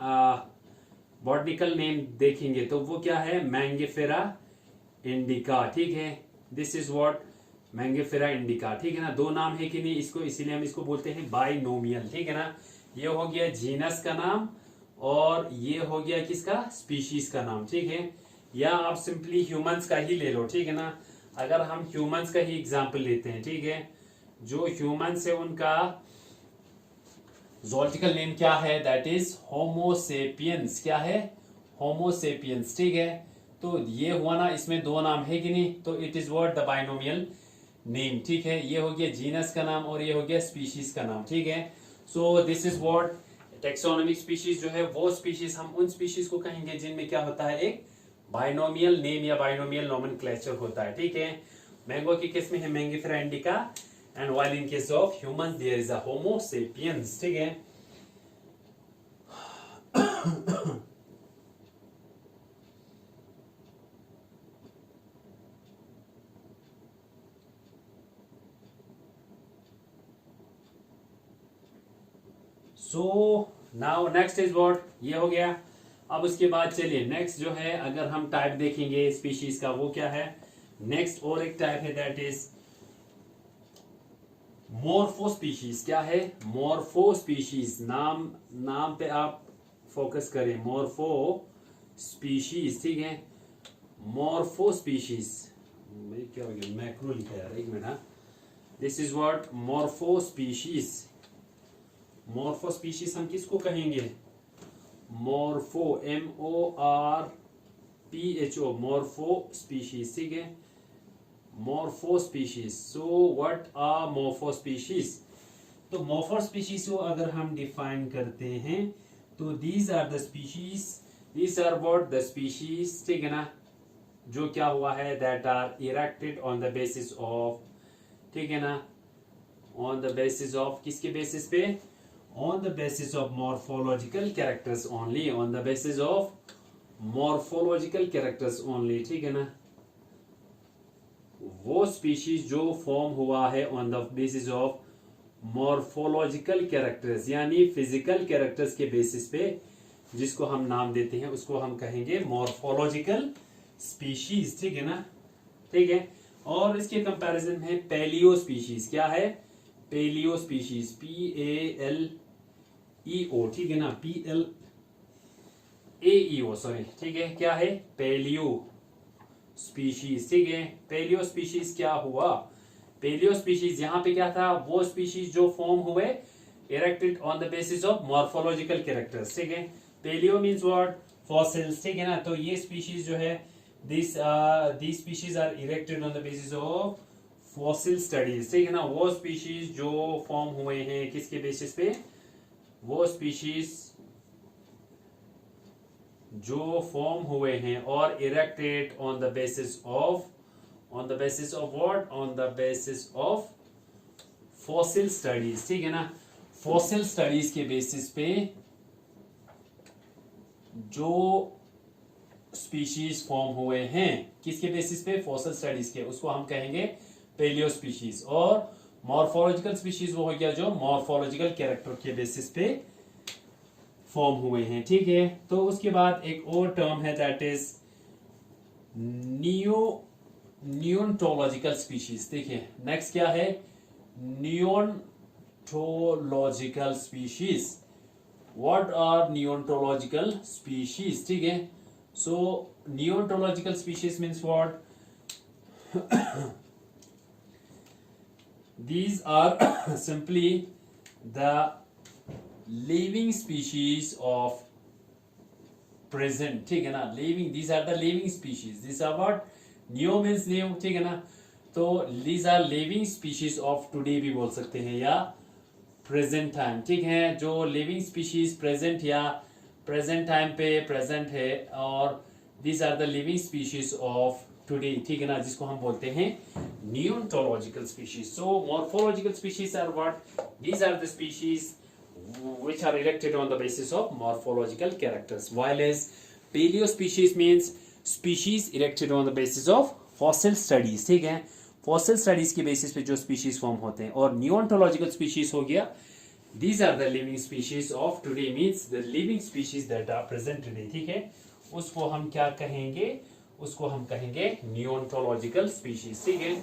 बॉटनिकल नेम देखेंगे तो वो क्या है? Mangifera indica. ठीक है, this is what? Mangifera indica. ठीक है ना, दो नाम है कि नहीं इसको, इसीलिए हम इसको बोलते हैं बाइनोमियल. ठीक है ना, ये हो गया जीनस का नाम, और ये हो गया किसका? स्पीशीज का नाम. ठीक है, या आप सिंपली ह्यूमंस का ही ले लो. ठीक है ना, अगर हम ह्यूमंस का ही एग्जाम्पल लेते हैं, ठीक है, जो ह्यूमंस है उनका ज़ूलॉजिकल नेम क्या है? That is Homo sapiens. क्या है? होमोसेपियंस. ठीक है, तो ये हुआ ना, इसमें दो नाम है कि नहीं, तो it is what? The binomial name. ठीक है, ये हो गया जीनस का नाम और ये हो गया स्पीशीज का नाम. ठीक है, सो this is what? Taxonomic species जो है वो स्पीशीज, हम उन स्पीशीज को कहेंगे जिनमें क्या होता है? एक बाइनोमियल नेम या बाइनोमियल नोमेनक्लेचर होता है. ठीक है, मैंगो की केस में है Mangifera indica, and while in case of humans there is a homo sapiens. ठीक है, so now next is what? ये हो गया. अब उसके बाद चलिए नेक्स्ट जो है, अगर हम टाइप देखेंगे स्पीशीज का, वो क्या है? नेक्स्ट और एक टाइप है दैट इज मोर्फो स्पीशीज. क्या है? Morpho species. नाम पे आप फोकस करें. मोर्फो स्पीशीज. ठीक है, मोर्फो स्पीशीज. क्या हो गया? मैक्रो लिखा यार, एक minute. This is what? Morpho species. Morpho species हम किसको कहेंगे? Morpho, MORPHO, morpho species. ठीक है, morpho species. So what are morpho species? तो मोर्फो स्पीशीज को अगर हम डिफाइन करते हैं तो these are the species, these are what? The species. ठीक है ना, जो क्या हुआ है? That are erected on the basis of, ठीक है ना, ऑन द बेसिस ऑफ, किसके बेसिस पे? On the basis of morphological characters only. On the basis of morphological characters only. ठीक है ना, वो स्पीशीज जो फॉर्म हुआ है on the basis of morphological characters, यानी फिजिकल कैरेक्टर्स के बेसिस पे, जिसको हम नाम देते हैं उसको हम कहेंगे मॉर्फोलॉजिकल स्पीशीज. ठीक है ना, ठीक है, और इसके कंपैरिजन में पैलियो स्पीशीज. क्या है? Paleo species. PALEO. ठीक है ना, PLAEO, सॉरी. ठीक है, क्या है? Paleo species. ठीक है, पैलियो स्पीशीज क्या हुआ? पेलियो स्पीशीज यहाँ पे क्या था, वो स्पीशीज जो फॉर्म हुए erected on the basis of morphological characters, ठीक है। पेलियो मींस व्हाट, फॉसिल्स, ठीक है ना। तो ये स्पीशीज जो है these species are erected on the basis of fossil studies, ठीक है ना। वो स्पीशीज जो फॉर्म हुए हैं किसके बेसिस पे, वो स्पीशीज जो फॉर्म हुए हैं और erected on the basis of what, on the basis of fossil studies, ठीक है ना। फॉसिल स्टडीज के बेसिस पे जो स्पीशीज फॉर्म हुए हैं, किसके बेसिस पे, फॉसिल स्टडीज के, उसको हम कहेंगे पेलियो स्पीशीज। और मॉर्फोलॉजिकल स्पीशीज वो हो गया जो मॉर्फोलॉजिकल कैरेक्टर के बेसिस पे फॉर्म हुए हैं, ठीक है। तो उसके बाद एक और टर्म है दैट इज नियोन्टोलॉजिकल स्पीशीज। देखिए नेक्स्ट क्या है, neontological species. What are neontological species, ठीक है। So neontological species means what, these are simply the living species of present, ठीक है ना। living, these are the living species, these are what, new means new, ठीक है ना। तो these are living species of today भी बोल सकते हैं या present time, ठीक है। जो living species present या present time पे present है, और these are the living species of today, ठीक है ना, जिसको हम बोलते हैं neontological species. So morphological species are what, these are the species which are erected on the basis of morphological characters, while as paleo species means species erected on the basis of fossil studies, ठीक है। Fossil studies के basis पे जो species form होते हैं। और नियोन्टोलॉजिकल species हो गया, these are the living species of today means the living species that are present today, ठीक है। उसको हम क्या कहेंगे, उसको हम कहेंगे नियोन्टोलॉजिकल स्पीशीज, ठीक है।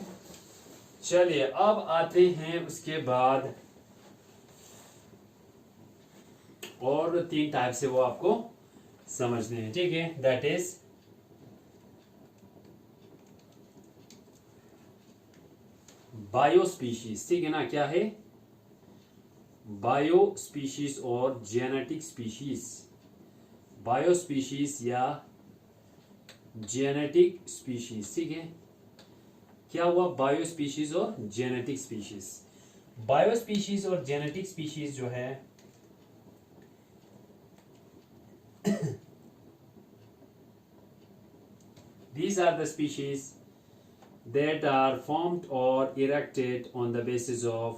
चलिए अब आते हैं उसके बाद, और 3 टाइप से वो आपको समझने हैं, ठीक है। दैट इज बायो स्पीशीज, ठीक है ना। क्या है, बायो स्पीशीज और जेनेटिक स्पीशीज। बायो स्पीशीज या जेनेटिक स्पीशीज, ठीक है। क्या हुआ, बायो स्पीशीज और जेनेटिक स्पीशीज। बायो स्पीशीज और जेनेटिक स्पीशीज जो है these are the species that are formed or erected on the basis of,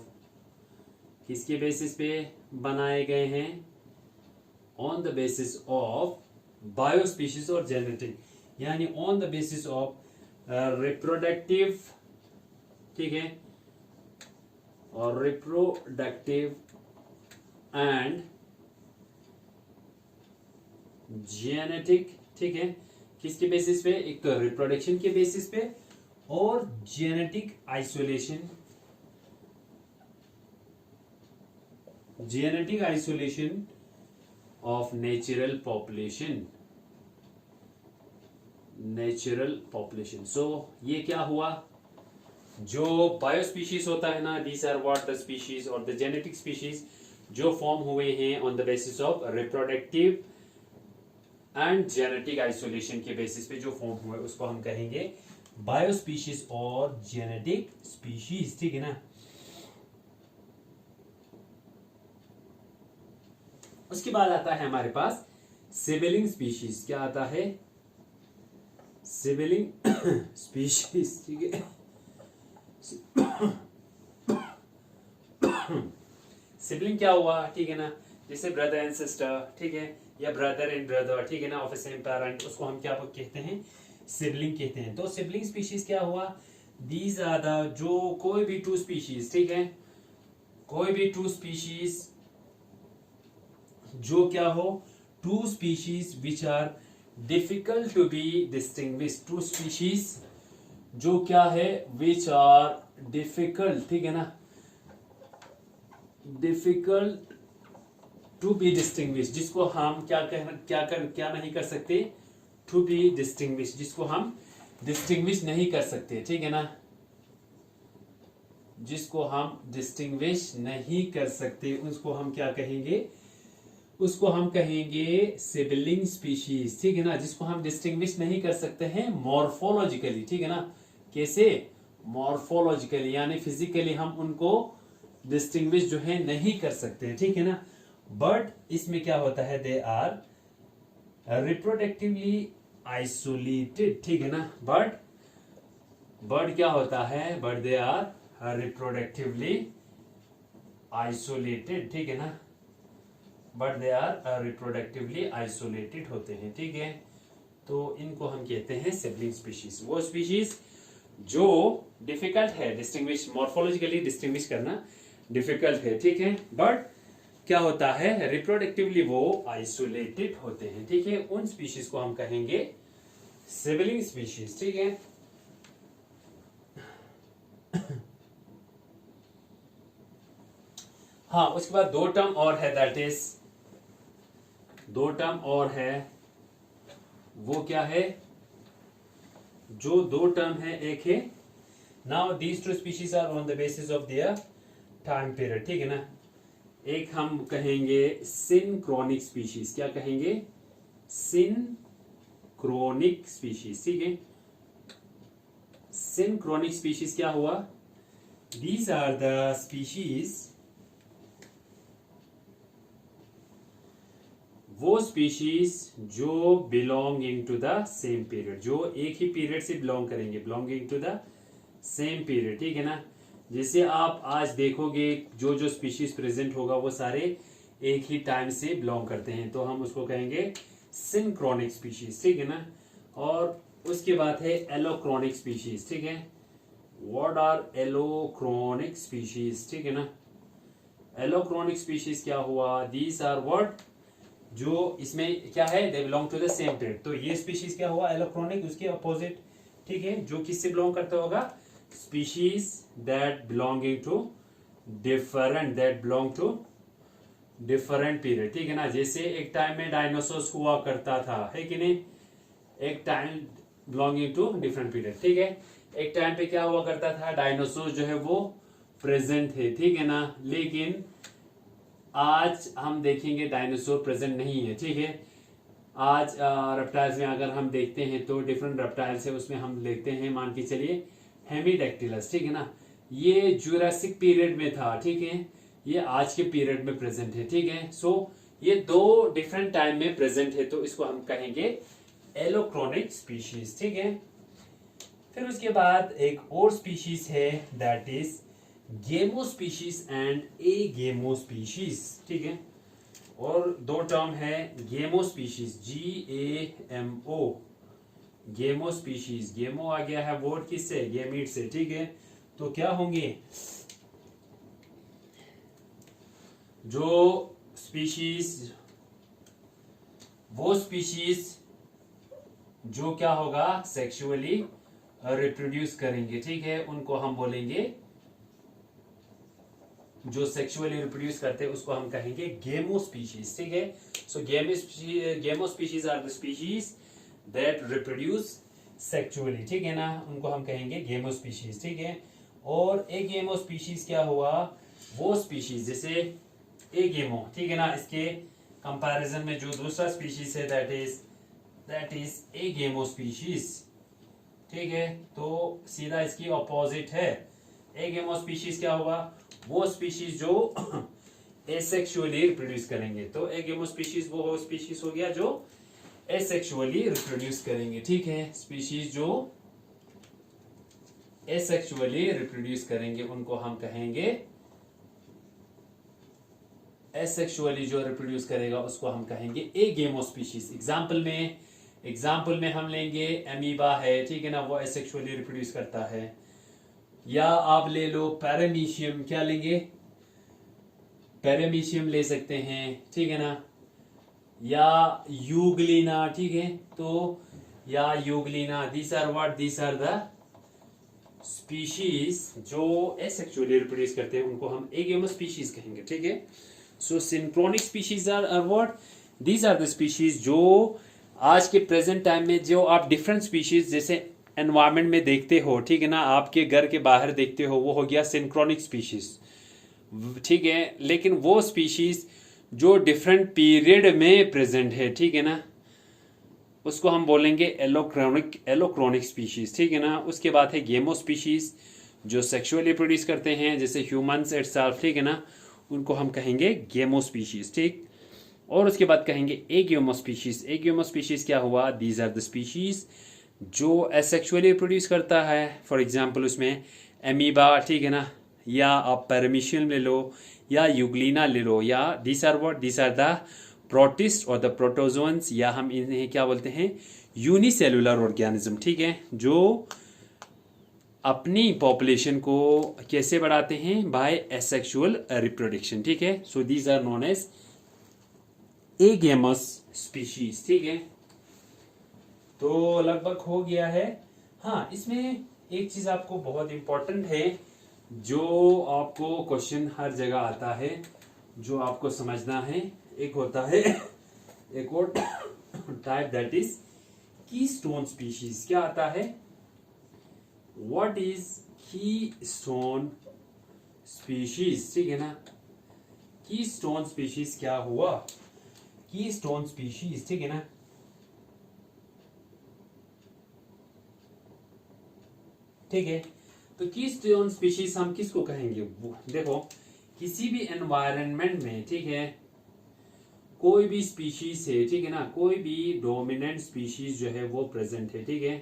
किसके बेसिस पे बनाए गए हैं, on the basis of bio species और जेनेटिक, यानी on the basis of reproductive, ठीक है, और रिप्रोडक्टिव एंड जेनेटिक, ठीक है। किसके बेसिस पे, एक रिप्रोडक्शन के बेसिस पे और genetic isolation, genetic isolation of natural population, natural population. So ये क्या हुआ, जो बायो स्पीशीज होता है ना, these are what the species, और द जेनेटिक स्पीशीज जो फॉर्म हुए हैं on the basis of reproductive and genetic isolation के बेसिस पे जो फॉर्म हुए, उसको हम कहेंगे बायो स्पीशीज और जेनेटिक स्पीशीज, ठीक है ना। उसके बाद आता है हमारे पास सिबलिंग स्पीशीज। क्या आता है, सिबलिंग स्पीशीज, ठीक है। सिबलिंग क्या हुआ, ठीक है ना, जैसे ब्रदर एंड सिस्टर, ठीक है, या ब्रदर एंड ब्रदर, ठीक है ना, ऑफ द सेम पेरेंट, उसको हम क्या कहते हैं, सिबलिंग कहते हैं। तो सिबलिंग स्पीशीज क्या हुआ, दीज आर द, जो कोई भी 2 स्पीशीज, ठीक है, कोई भी 2 स्पीशीज जो क्या हो, 2 species which are difficult to be distinguished, 2 species जो क्या है, विच आर डिफिकल्ट, ठीक है ना, डिफिकल्ट टू बी डिस्टिंग्विश, जिसको हम क्या नहीं कर सकते, टू बी डिस्टिंग्विश, जिसको हम डिस्टिंग्विश नहीं कर सकते, ठीक है ना। जिसको हम डिस्टिंग्विश नहीं कर सकते उसको हम क्या कहेंगे, उसको हम कहेंगे सिबलिंग स्पीशीज, ठीक है ना, जिसको हम डिस्टिंग्विश नहीं कर सकते हैं मॉर्फोलॉजिकली, ठीक है ना, कैसे मॉर्फोलॉजिकली यानी फिजिकली हम उनको डिस्टिंग्विश जो है नहीं कर सकते, ठीक है ना। बट इसमें क्या होता है, दे आर रिप्रोडक्टिवली आइसोलेटेड, ठीक है ना, बट क्या होता है, but they are reproductively isolated, ठीक है ना, but they are reproductively isolated होते हैं, ठीक है। तो इनको हम कहते हैं सिबलिंग स्पीशीज। वो स्पीशीज जो डिफिकल्ट है डिस्टिंग्विश, मॉर्फोलॉजिकली डिस्टिंग्विश करना डिफिकल्ट है, ठीक है, बट क्या होता है रिप्रोडक्टिवली वो आइसोलेटेड होते हैं, ठीक है। उन स्पीशीज को हम कहेंगे सिबलिंग स्पीशीज, ठीक है। हाँ, उसके बाद दो टर्म और है, दैट इज दो टर्म और है, वो क्या है, जो दो टर्म है, एक है now these two species are on the basis of their time period, ठीक है ना। एक हम कहेंगे सिनक्रोनिक स्पीशीज, क्या कहेंगे, सिनक्रोनिक स्पीशीज, ठीक है। सिनक्रोनिक स्पीशीज क्या हुआ, दीज आर द स्पीशीज, वो स्पीशीज जो belonging to the same period, जो एक ही पीरियड से बिलोंग करेंगे, belonging to the same period, ठीक है ना। जैसे आप आज देखोगे जो जो स्पीशीज प्रेजेंट होगा वो सारे एक ही टाइम से बिलोंग करते हैं, तो हम उसको कहेंगे सिनक्रोनिक स्पीशीज, ठीक है ना। और उसके बाद है एलोक्रोनिक स्पीशीज, ठीक है। व्हाट आर एलोक्रोनिक स्पीशीज, ठीक है ना। एलोक्रोनिक स्पीशीज क्या हुआ, दीज आर व्हाट, जो इसमें क्या है, they belong to the same period, तो ये स्पीशीज क्या हुआ एलोक्रोनिक, उसके अपोजिट, ठीक है, जो किससे बिलोंग करता होगा, species that belonging to different, that belong to different period, ठीक है ना। जैसे एक टाइम में डायनासोर्स हुआ करता था, है कि नहीं, एक time belonging to different period, ठीक है। एक टाइम पे क्या हुआ करता था, डायनासोर्स जो है वो प्रेजेंट थे, ठीक है ना, लेकिन आज हम देखेंगे डायनासोर प्रेजेंट नहीं है, ठीक है। आज रेप्टाइल्स में अगर हम देखते हैं तो डिफरेंट रेप्टाइल्स है, उसमें हम देखते हैं, मान के चलिए हेमीडेक्टिलस, ठीक है ना, ये जुरासिक पीरियड में था, ठीक है, ये आज के पीरियड में प्रेजेंट है, ठीक है। सो ये दो डिफरेंट टाइम में प्रेजेंट है, तो इसको हम कहेंगे एलोक्रोनिक स्पीशीज, ठीक है। फिर उसके बाद एक और स्पीशीज है, दैट इज गेमो स्पीशीज एंड ए गेमो स्पीशीज, ठीक है। और दो टर्म है गेमो स्पीशीज, GAMO, गेमो स्पीशीज, गेमो आ गया है वर्ड किससे, गेमीट से, ठीक है। तो क्या होंगे, जो स्पीशीज, वो स्पीशीज जो क्या होगा सेक्सुअली रिप्रोड्यूस करेंगे, ठीक है, उनको हम बोलेंगे, जो सेक्सुअली रिप्रोड्यूस करते हैं उसको हम कहेंगे गेमो स्पीशीज, ठीक है। So gamo species are the species that reproduce sexually, ठीक है ना, उनको हम कहेंगे गेमो स्पीशीज, ठीक है। और ए गेमो स्पीशीज क्या हुआ, वो स्पीशीज जैसे ए गेमो, ठीक है ना, इसके कंपैरिजन में जो दूसरा स्पीशीज है दैट इज ए गेमो स्पीशीज, ठीक है। तो सीधा इसकी ऑपोजिट है, ए गेमो स्पीशीज क्या हुआ, वो स्पीशीज जो एसेक्सुअली रिप्रोड्यूस करेंगे, तो ए गेमो स्पीशीज वो स्पीशीज हो गया जो एसेक्सुअली रिप्रोड्यूस करेंगे, ठीक है। स्पीशीज जो एसेक्सुअली रिप्रोड्यूस करेंगे उनको हम कहेंगे, एसेक्सुअली जो रिप्रोड्यूस करेगा उसको हम कहेंगे ए गेमो स्पीशीज। एग्जाम्पल में हम लेंगे एमीबा है, ठीक है ना, वो एसेक्सुअली रिप्रोड्यूस करता है। या आप ले लो पैरामीशियम, क्या लेंगे, पैरामीशियम ले सकते हैं, ठीक है ना, या यूग्लिना, ठीक है, तो या euglena, these are what, these are the species जो एसेक्सुअली रिप्रोड्यूस करते हैं, उनको हम एगेमो स्पीशीज कहेंगे, ठीक है। So synchronic species are what, these are the species जो आज के प्रेजेंट टाइम में जो आप डिफरेंट स्पीशीज जैसे एनवायरनमेंट में देखते हो, ठीक है ना, आपके घर के बाहर देखते हो, वो हो गया सिंक्रोनिक स्पीशीज, ठीक है। लेकिन वो स्पीशीज जो डिफरेंट पीरियड में प्रेजेंट है, ठीक है ना, उसको हम बोलेंगे एलोक्रोनिक स्पीशीज, ठीक है ना। उसके बाद है गेमो स्पीशीज जो सेक्सुअली प्रोड्यूस करते हैं, जैसे ह्यूमंस इटसेल्फ, ठीक है ना, उनको हम कहेंगे गेमो स्पीशीज, ठीक। और उसके बाद कहेंगे एगेमो स्पीशीज। एगेमो स्पीशीज क्या हुआ? दीज आर द स्पीशीज जो एसेक्सुअली प्रोड्यूस करता है। फॉर एग्जाम्पल उसमें एमीबा, ठीक है ना, या आप पैरामीशियम ले लो या यूग्लिना ले लो, या this are what, this are the protist और द प्रोटोजोन्स, या हम इन्हें क्या बोलते हैं, यूनिसेलुलर ऑर्गेनिज्म, ठीक है, जो अपनी पॉपुलेशन को कैसे बढ़ाते हैं? बाय एसेक्सुअल रिप्रोडक्शन, ठीक है। So these are known as agamous species, ठीक है। तो लगभग हो गया है। हाँ, इसमें एक चीज आपको बहुत इंपॉर्टेंट है, जो आपको क्वेश्चन हर जगह आता है, जो आपको समझना है। एक होता है एक और type, that is keystone species. क्या आता है? व्हाट इज कीस्टोन स्पीशीज, ठीक है ना। कीस्टोन स्पीशीज क्या हुआ? कीस्टोन स्पीशीज, ठीक है ना, ठीक है। तो कीस्टोन स्पीशीज हम किसको कहेंगे? देखो, किसी भी एनवायरनमेंट में, ठीक है, कोई भी स्पीशीज है, ठीक है ना, कोई भी डोमिनेंट स्पीशीज जो है वो प्रेजेंट है, ठीक है।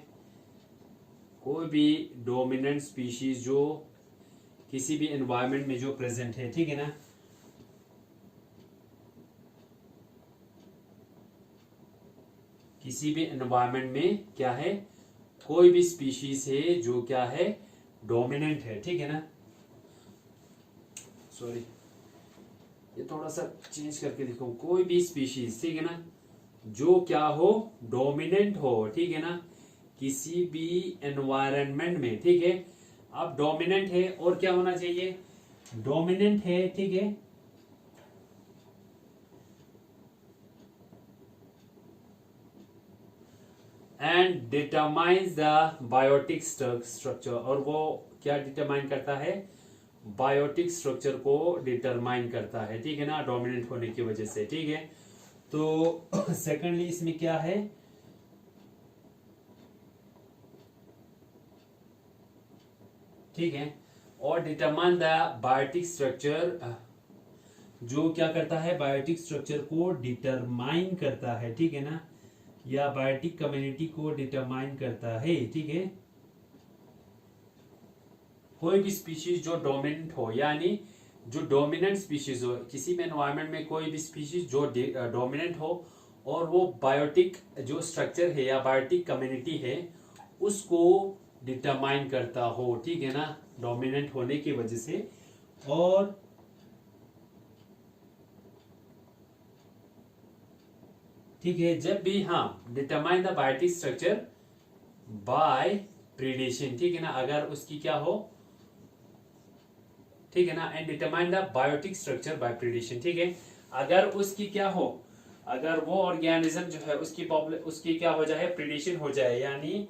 कोई भी डोमिनेंट स्पीशीज जो किसी भी एनवायरनमेंट में जो प्रेजेंट है, ठीक है ना, किसी भी एनवायरनमेंट में क्या है, कोई भी स्पीशीज है जो क्या है, डोमिनेंट है, ठीक है ना। सॉरी, ये थोड़ा सा चेंज करके देखो। कोई भी स्पीशीज, ठीक है ना, जो क्या हो, डोमिनेंट हो, ठीक है ना, किसी भी एनवायरनमेंट में, ठीक है। अब डोमिनेंट है और क्या होना चाहिए? डोमिनेंट है, ठीक है, and determines the biotic structure. और वो क्या डिटरमाइन करता है? बायोटिक स्ट्रक्चर को डिटरमाइन करता है, ठीक है ना, डोमिनेंट होने की वजह से, ठीक है। तो सेकेंडली इसमें क्या है? ठीक है, और डिटरमाइन द बायोटिक स्ट्रक्चर, जो क्या करता है? बायोटिक स्ट्रक्चर को डिटरमाइन करता है, ठीक है ना, या बायोटिक कम्युनिटी को डिटरमाइन करता है, ठीक है। कोई भी स्पीशीज जो डोमिनेंट हो, यानी जो डोमिनेंट स्पीशीज हो, किसी भी एनवायरनमेंट में कोई भी स्पीशीज जो डोमिनेंट हो और वो बायोटिक जो स्ट्रक्चर है या बायोटिक कम्युनिटी है उसको डिटरमाइन करता हो, ठीक है ना, डोमिनेंट होने की वजह से। और ठीक है, जब भी, हाँ, determine the biotic structure by predation, ठीक है ना, अगर उसकी क्या हो, ठीक है ना, and determine the biotic structure by predation, ठीक है। अगर उसकी क्या हो, अगर वो ऑर्गेनिज्म जो है उसकी क्या हो जाए, प्रीडेशन हो जाए, यानी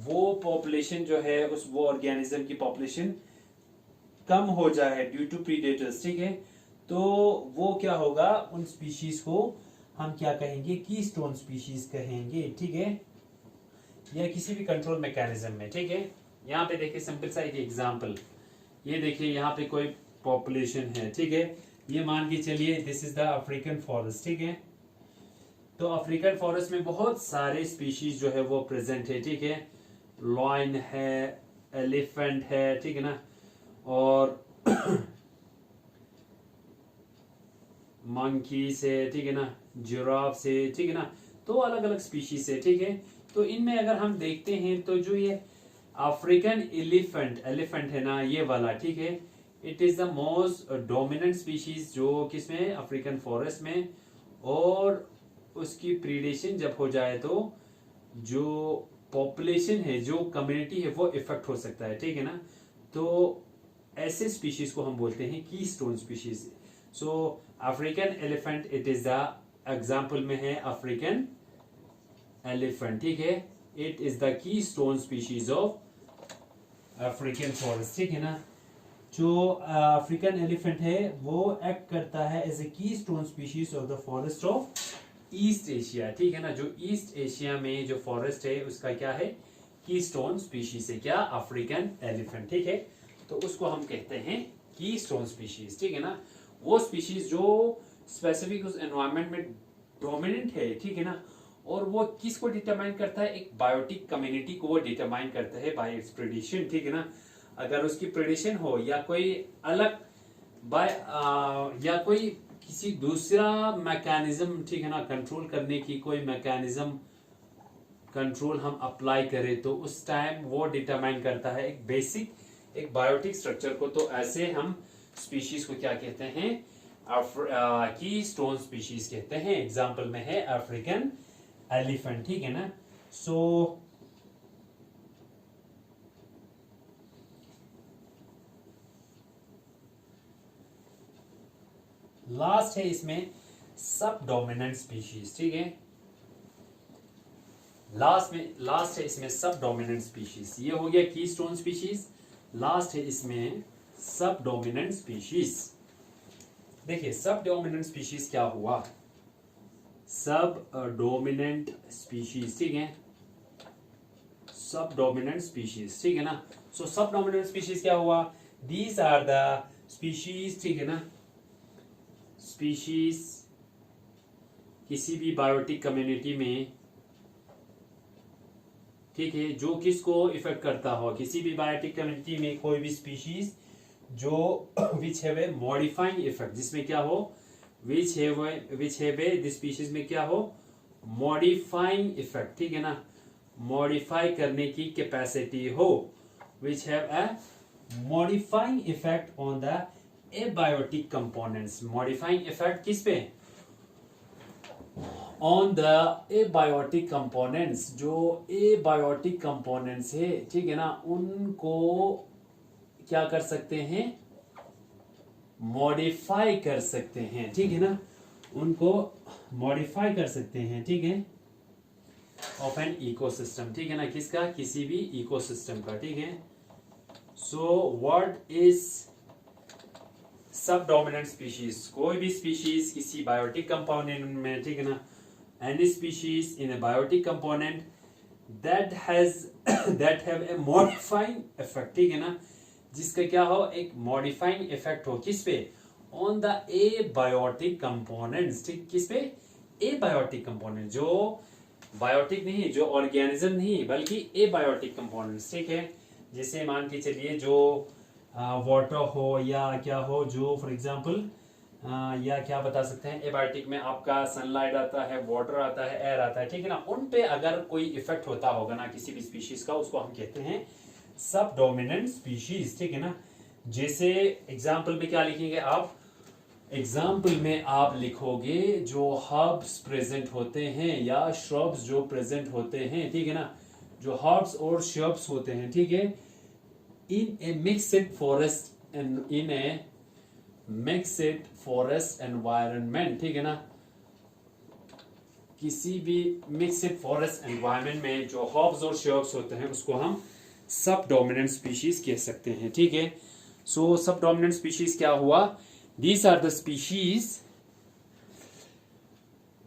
वो पॉपुलेशन जो है वो ऑर्गेनिज्म की पॉपुलेशन कम हो जाए ड्यू टू प्रीडेटर्स, ठीक है, तो वो क्या होगा, उन स्पीशीज को हम क्या कहेंगे? कीस्टोन स्पीशीज कहेंगे, ठीक है, या किसी भी कंट्रोल मैकेनिज्म में, ठीक है। यहाँ पे देखिए सिंपल सा एक एग्जांपल, ये देखिए यहाँ पे कोई पॉपुलेशन है, ठीक है, ये मान के चलिए this is the African forest, ठीक है। तो अफ्रीकन फॉरेस्ट में बहुत सारे स्पीशीज जो है वो प्रेजेंट है, ठीक है, लॉयन है, एलिफेंट है, ठीक है ना, और मंकी से, ठीक है ना, जिराफ से, ठीक है ना, तो अलग अलग स्पीशीज है, ठीक है। तो इनमें अगर हम देखते हैं तो जो ये अफ्रीकन एलिफेंट है ना, ये वाला, ठीक है, it is the most dominant species जो किसमें, अफ्रीकन फॉरेस्ट में। और उसकी प्रीडेशन जब हो जाए तो जो पॉपुलेशन है, जो कम्युनिटी है, वो इफेक्ट हो सकता है, ठीक है ना। तो ऐसे स्पीशीज को हम बोलते हैं keystone species. So African elephant, it is the example में है अफ्रीकन एलिफेंट, ठीक है। It is the key stone species of African forest, ठीक है ना। जो अफ्रीकन एलिफेंट है वो एक्ट करता है एज ए की stone species of the forest of east Asia, ठीक है ना। जो ईस्ट एशिया में जो फॉरेस्ट है उसका क्या है, की स्टोन स्पीशीज है, क्या, अफ्रीकन एलिफेंट, ठीक है। तो उसको हम कहते हैं की स्टोन स्पीशीज, ठीक है ना। वो स्पीशीज जो स्पेसिफिक उस एनवायरमेंट में डोमिनेंट है, ठीक है ना। और वो किसको डिटरमाइन करता है, एक बायोटिक कम्युनिटी को वो डिटरमाइन करता है बाय इट्स प्रेडिशन, ठीक है ना। अगर उसकी प्रेडिशन हो या कोई अलग बाय या कोई किसी दूसरा मैकेनिज्म, ठीक है ना, कंट्रोल करने की कोई मैकेनिज्म कंट्रोल हम अप्लाई करें तो उस टाइम वो डिटरमाइन करता है एक बेसिक एक बायोटिक स्ट्रक्चर को। तो ऐसे हम स्पीशीज को क्या कहते हैं, की स्टोन स्पीशीज कहते हैं। एग्जाम्पल में है अफ्रीकन एलिफेंट, ठीक है ना। सो लास्ट है इसमें सब डोमिनेंट स्पीशीज, ठीक है। लास्ट है इसमें सब डोमिनेंट स्पीशीज। ये हो गया की स्टोन स्पीशीज। लास्ट है इसमें सब डोमिनेंट स्पीशीज। देखिए सब डोमिनेंट स्पीशीज क्या हुआ, सब डोमिनेंट स्पीशीज, ठीक है, सब डोमिनेंट स्पीशीज, ठीक है ना। सो सब डोमिनेंट स्पीशीज क्या हुआ, दीज आर द स्पीशीज, ठीक है ना, स्पीशीज किसी भी बायोटिक कम्युनिटी में, ठीक है, जो किसको इफेक्ट करता हो, किसी भी बायोटिक कम्युनिटी में कोई भी स्पीशीज जो which have a modifying effect, जिसमें क्या हो, which have a this species में क्या हो, मॉडिफाइंग इफेक्ट, ठीक है ना, मॉडिफाई करने की कैपेसिटी हो, which have a modifying effect on the abiotic components. Modifying effect किस पे, ऑन द एबायोटिक कंपोनेंट्स। जो एबायोटिक कंपोनेंट्स है, ठीक है ना, उनको क्या कर सकते हैं, मॉडिफाई कर सकते हैं, ठीक है ना, उनको मॉडिफाई कर सकते हैं, ठीक है, ऑफ एन इकोसिस्टम, ठीक है ना, किसका, किसी भी इकोसिस्टम का, ठीक है। सो व्हाट इज सब डोमिनेंट स्पीशीज, कोई भी स्पीशीज किसी बायोटिक कंपोनेंट में, ठीक है ना, any species in a biotic component that have a modifying effect, ठीक है ना, जिसका क्या हो, एक मॉडिफाइंग इफेक्ट हो, किस पे, ऑन द एबायोटिक कंपोनेंट्स, ठीक, किस पे, एबायोटिक कंपोनेंट, जो बायोटिक नहीं, जो ऑर्गेनिज्म नहीं, बल्कि एबायोटिक कंपोनेंट्स, ठीक है। जैसे मान के चलिए जो वाटर हो या क्या हो, जो फॉर एग्जांपल या क्या बता सकते हैं, एबायोटिक में आपका सनलाइट आता है, वाटर आता है, एयर आता है, ठीक है ना, उन पे अगर कोई इफेक्ट होता होगा ना किसी भी स्पीशीज का, उसको हम कहते हैं सब डोमिनेंट स्पीशीज, ठीक है ना। जैसे एग्जाम्पल में क्या लिखेंगे आप, एग्जाम्पल में आप लिखोगे जो हर्ब्स प्रेजेंट होते हैं या श्रब्स जो प्रेजेंट होते हैं, ठीक है ना, जो हर्ब्स और श्रब्स होते हैं, ठीक है, in a mixed forest and in a mixed forest environment, ठीक है ना, किसी भी मिक्स्ड फॉरेस्ट एनवायरनमेंट में जो हर्ब्स और श्रब्स होते हैं उसको हम सब डोमिनेंट स्पीशीज कह सकते हैं, ठीक है। सो सब डोमिनेंट स्पीशीज क्या हुआ, दीज आर द स्पीशीज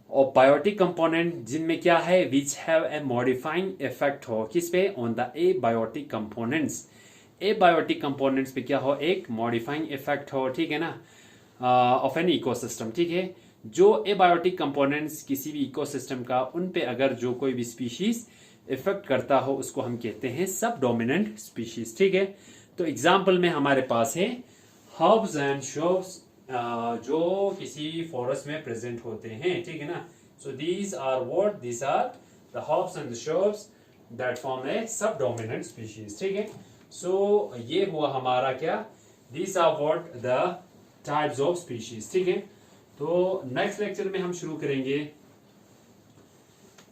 और बायोटिक कंपोनेंट जिनमें क्या है, which have a modifying effect हो, किस पे, on the abiotic components. Abiotic components पे क्या हो, एक मॉडिफाइंग इफेक्ट हो, ठीक है ना, ऑफ एन इकोसिस्टम, ठीक है। जो एबायोटिक कंपोनेंट्स किसी भी इकोसिस्टम का, उन पे अगर जो कोई भी स्पीशीज इफेक्ट करता हो उसको हम कहते हैं सब डोमिनेंट स्पीशीज, ठीक है। तो एग्जाम्पल में हमारे पास है हर्ब्स एंड श्रब्स जो किसी फॉरेस्ट में प्रेजेंट होते हैं, ठीक है ना। So these are what, these are the herbs and the shrubs that form a sub dominant species, ठीक है। सो ये हुआ हमारा क्या, these are what the types of species, ठीक है। तो नेक्स्ट लेक्चर में हम शुरू करेंगे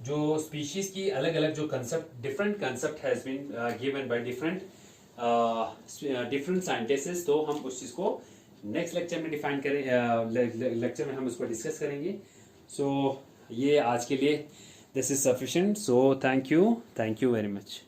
जो स्पीशीज की अलग अलग जो concept, different concept has been given by different scientists. तो हम उस चीज को नेक्स्ट लेक्चर में डिफाइन करें, लेक्चर में हम उसको डिस्कस करेंगे। सो ये आज के लिए this is sufficient. So thank you very much.